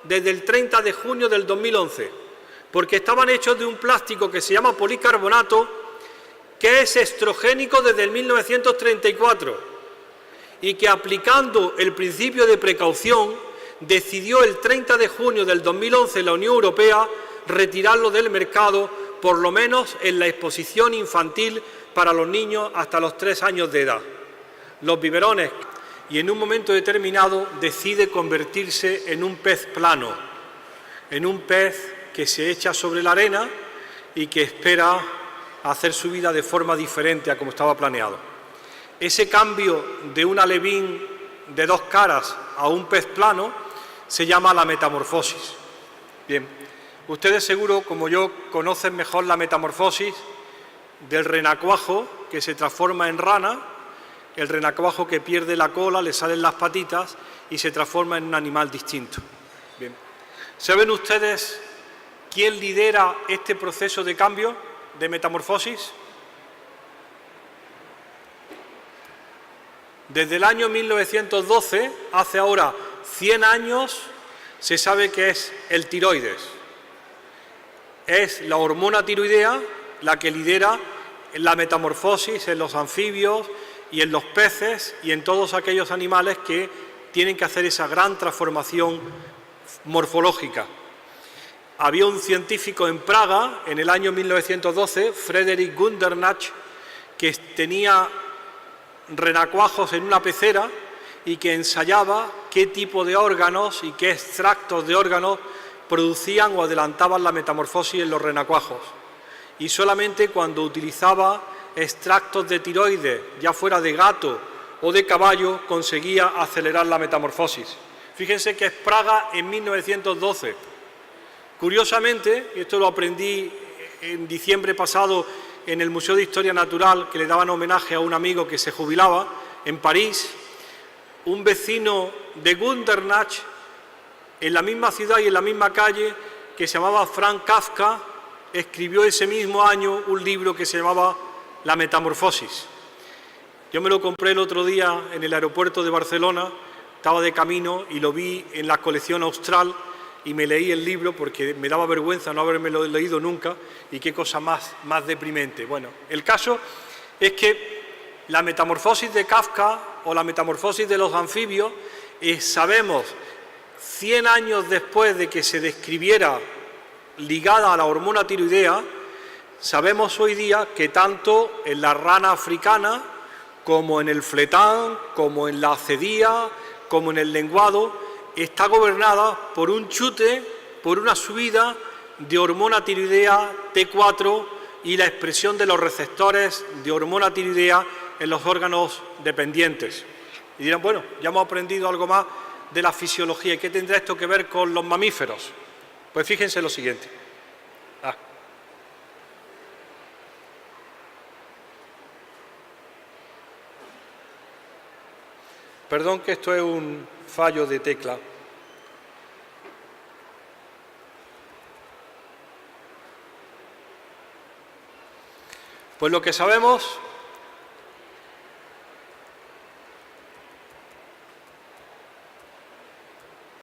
desde el 30 de junio del 2011, porque estaban hechos de un plástico que se llama policarbonato, que es estrogénico desde el 1934 y que aplicando el principio de precaución decidió el 30 de junio del 2011 la Unión Europea retirarlo del mercado, por lo menos en la exposición infantil para los niños hasta los 3 años de edad. Los biberones, y en un momento determinado decide convertirse en un pez plano, en un pez que se echa sobre la arena y que espera hacer su vida de forma diferente a como estaba planeado. Ese cambio de un alevín de 2 caras a un pez plano se llama la metamorfosis. Bien, ustedes seguro, como yo, conocen mejor la metamorfosis del renacuajo que se transforma en rana, el renacuajo que pierde la cola, le salen las patitas y se transforma en un animal distinto. Bien. ¿Saben ustedes quién lidera este proceso de cambio, de metamorfosis? Desde el año 1912, hace ahora 100 años, se sabe que es el tiroides. Es la hormona tiroidea la que lidera la metamorfosis en los anfibios y en los peces y en todos aquellos animales que tienen que hacer esa gran transformación morfológica. Había un científico en Praga en el año 1912, Frederick Gundernach, que tenía renacuajos en una pecera y que ensayaba qué tipo de órganos y qué extractos de órganos producían o adelantaban la metamorfosis en los renacuajos. Y solamente cuando utilizaba extractos de tiroides, ya fuera de gato o de caballo, conseguía acelerar la metamorfosis. Fíjense que es Praga en 1912. Curiosamente, y esto lo aprendí en diciembre pasado en el Museo de Historia Natural, que le daban homenaje a un amigo que se jubilaba en París, un vecino de Gundernach, en la misma ciudad y en la misma calle, que se llamaba Franz Kafka, escribió ese mismo año un libro que se llamaba La Metamorfosis. Yo me lo compré el otro día en el aeropuerto de Barcelona, estaba de camino y lo vi en la colección austral y me leí el libro porque me daba vergüenza no haberme lo leído nunca y qué cosa más deprimente. Bueno, el caso es que la metamorfosis de Kafka o la metamorfosis de los anfibios, sabemos 100 años después de que se describiera ligada a la hormona tiroidea, sabemos hoy día que tanto en la rana africana como en el fletán, como en la acedía, como en el lenguado, está gobernada por un chute, por una subida de hormona tiroidea T4 y la expresión de los receptores de hormona tiroidea en los órganos dependientes. Y dirán, bueno, ya hemos aprendido algo más de la fisiología. ¿Y qué tendrá esto que ver con los mamíferos? Pues fíjense lo siguiente. Perdón que esto es un fallo de tecla. Pues lo que sabemos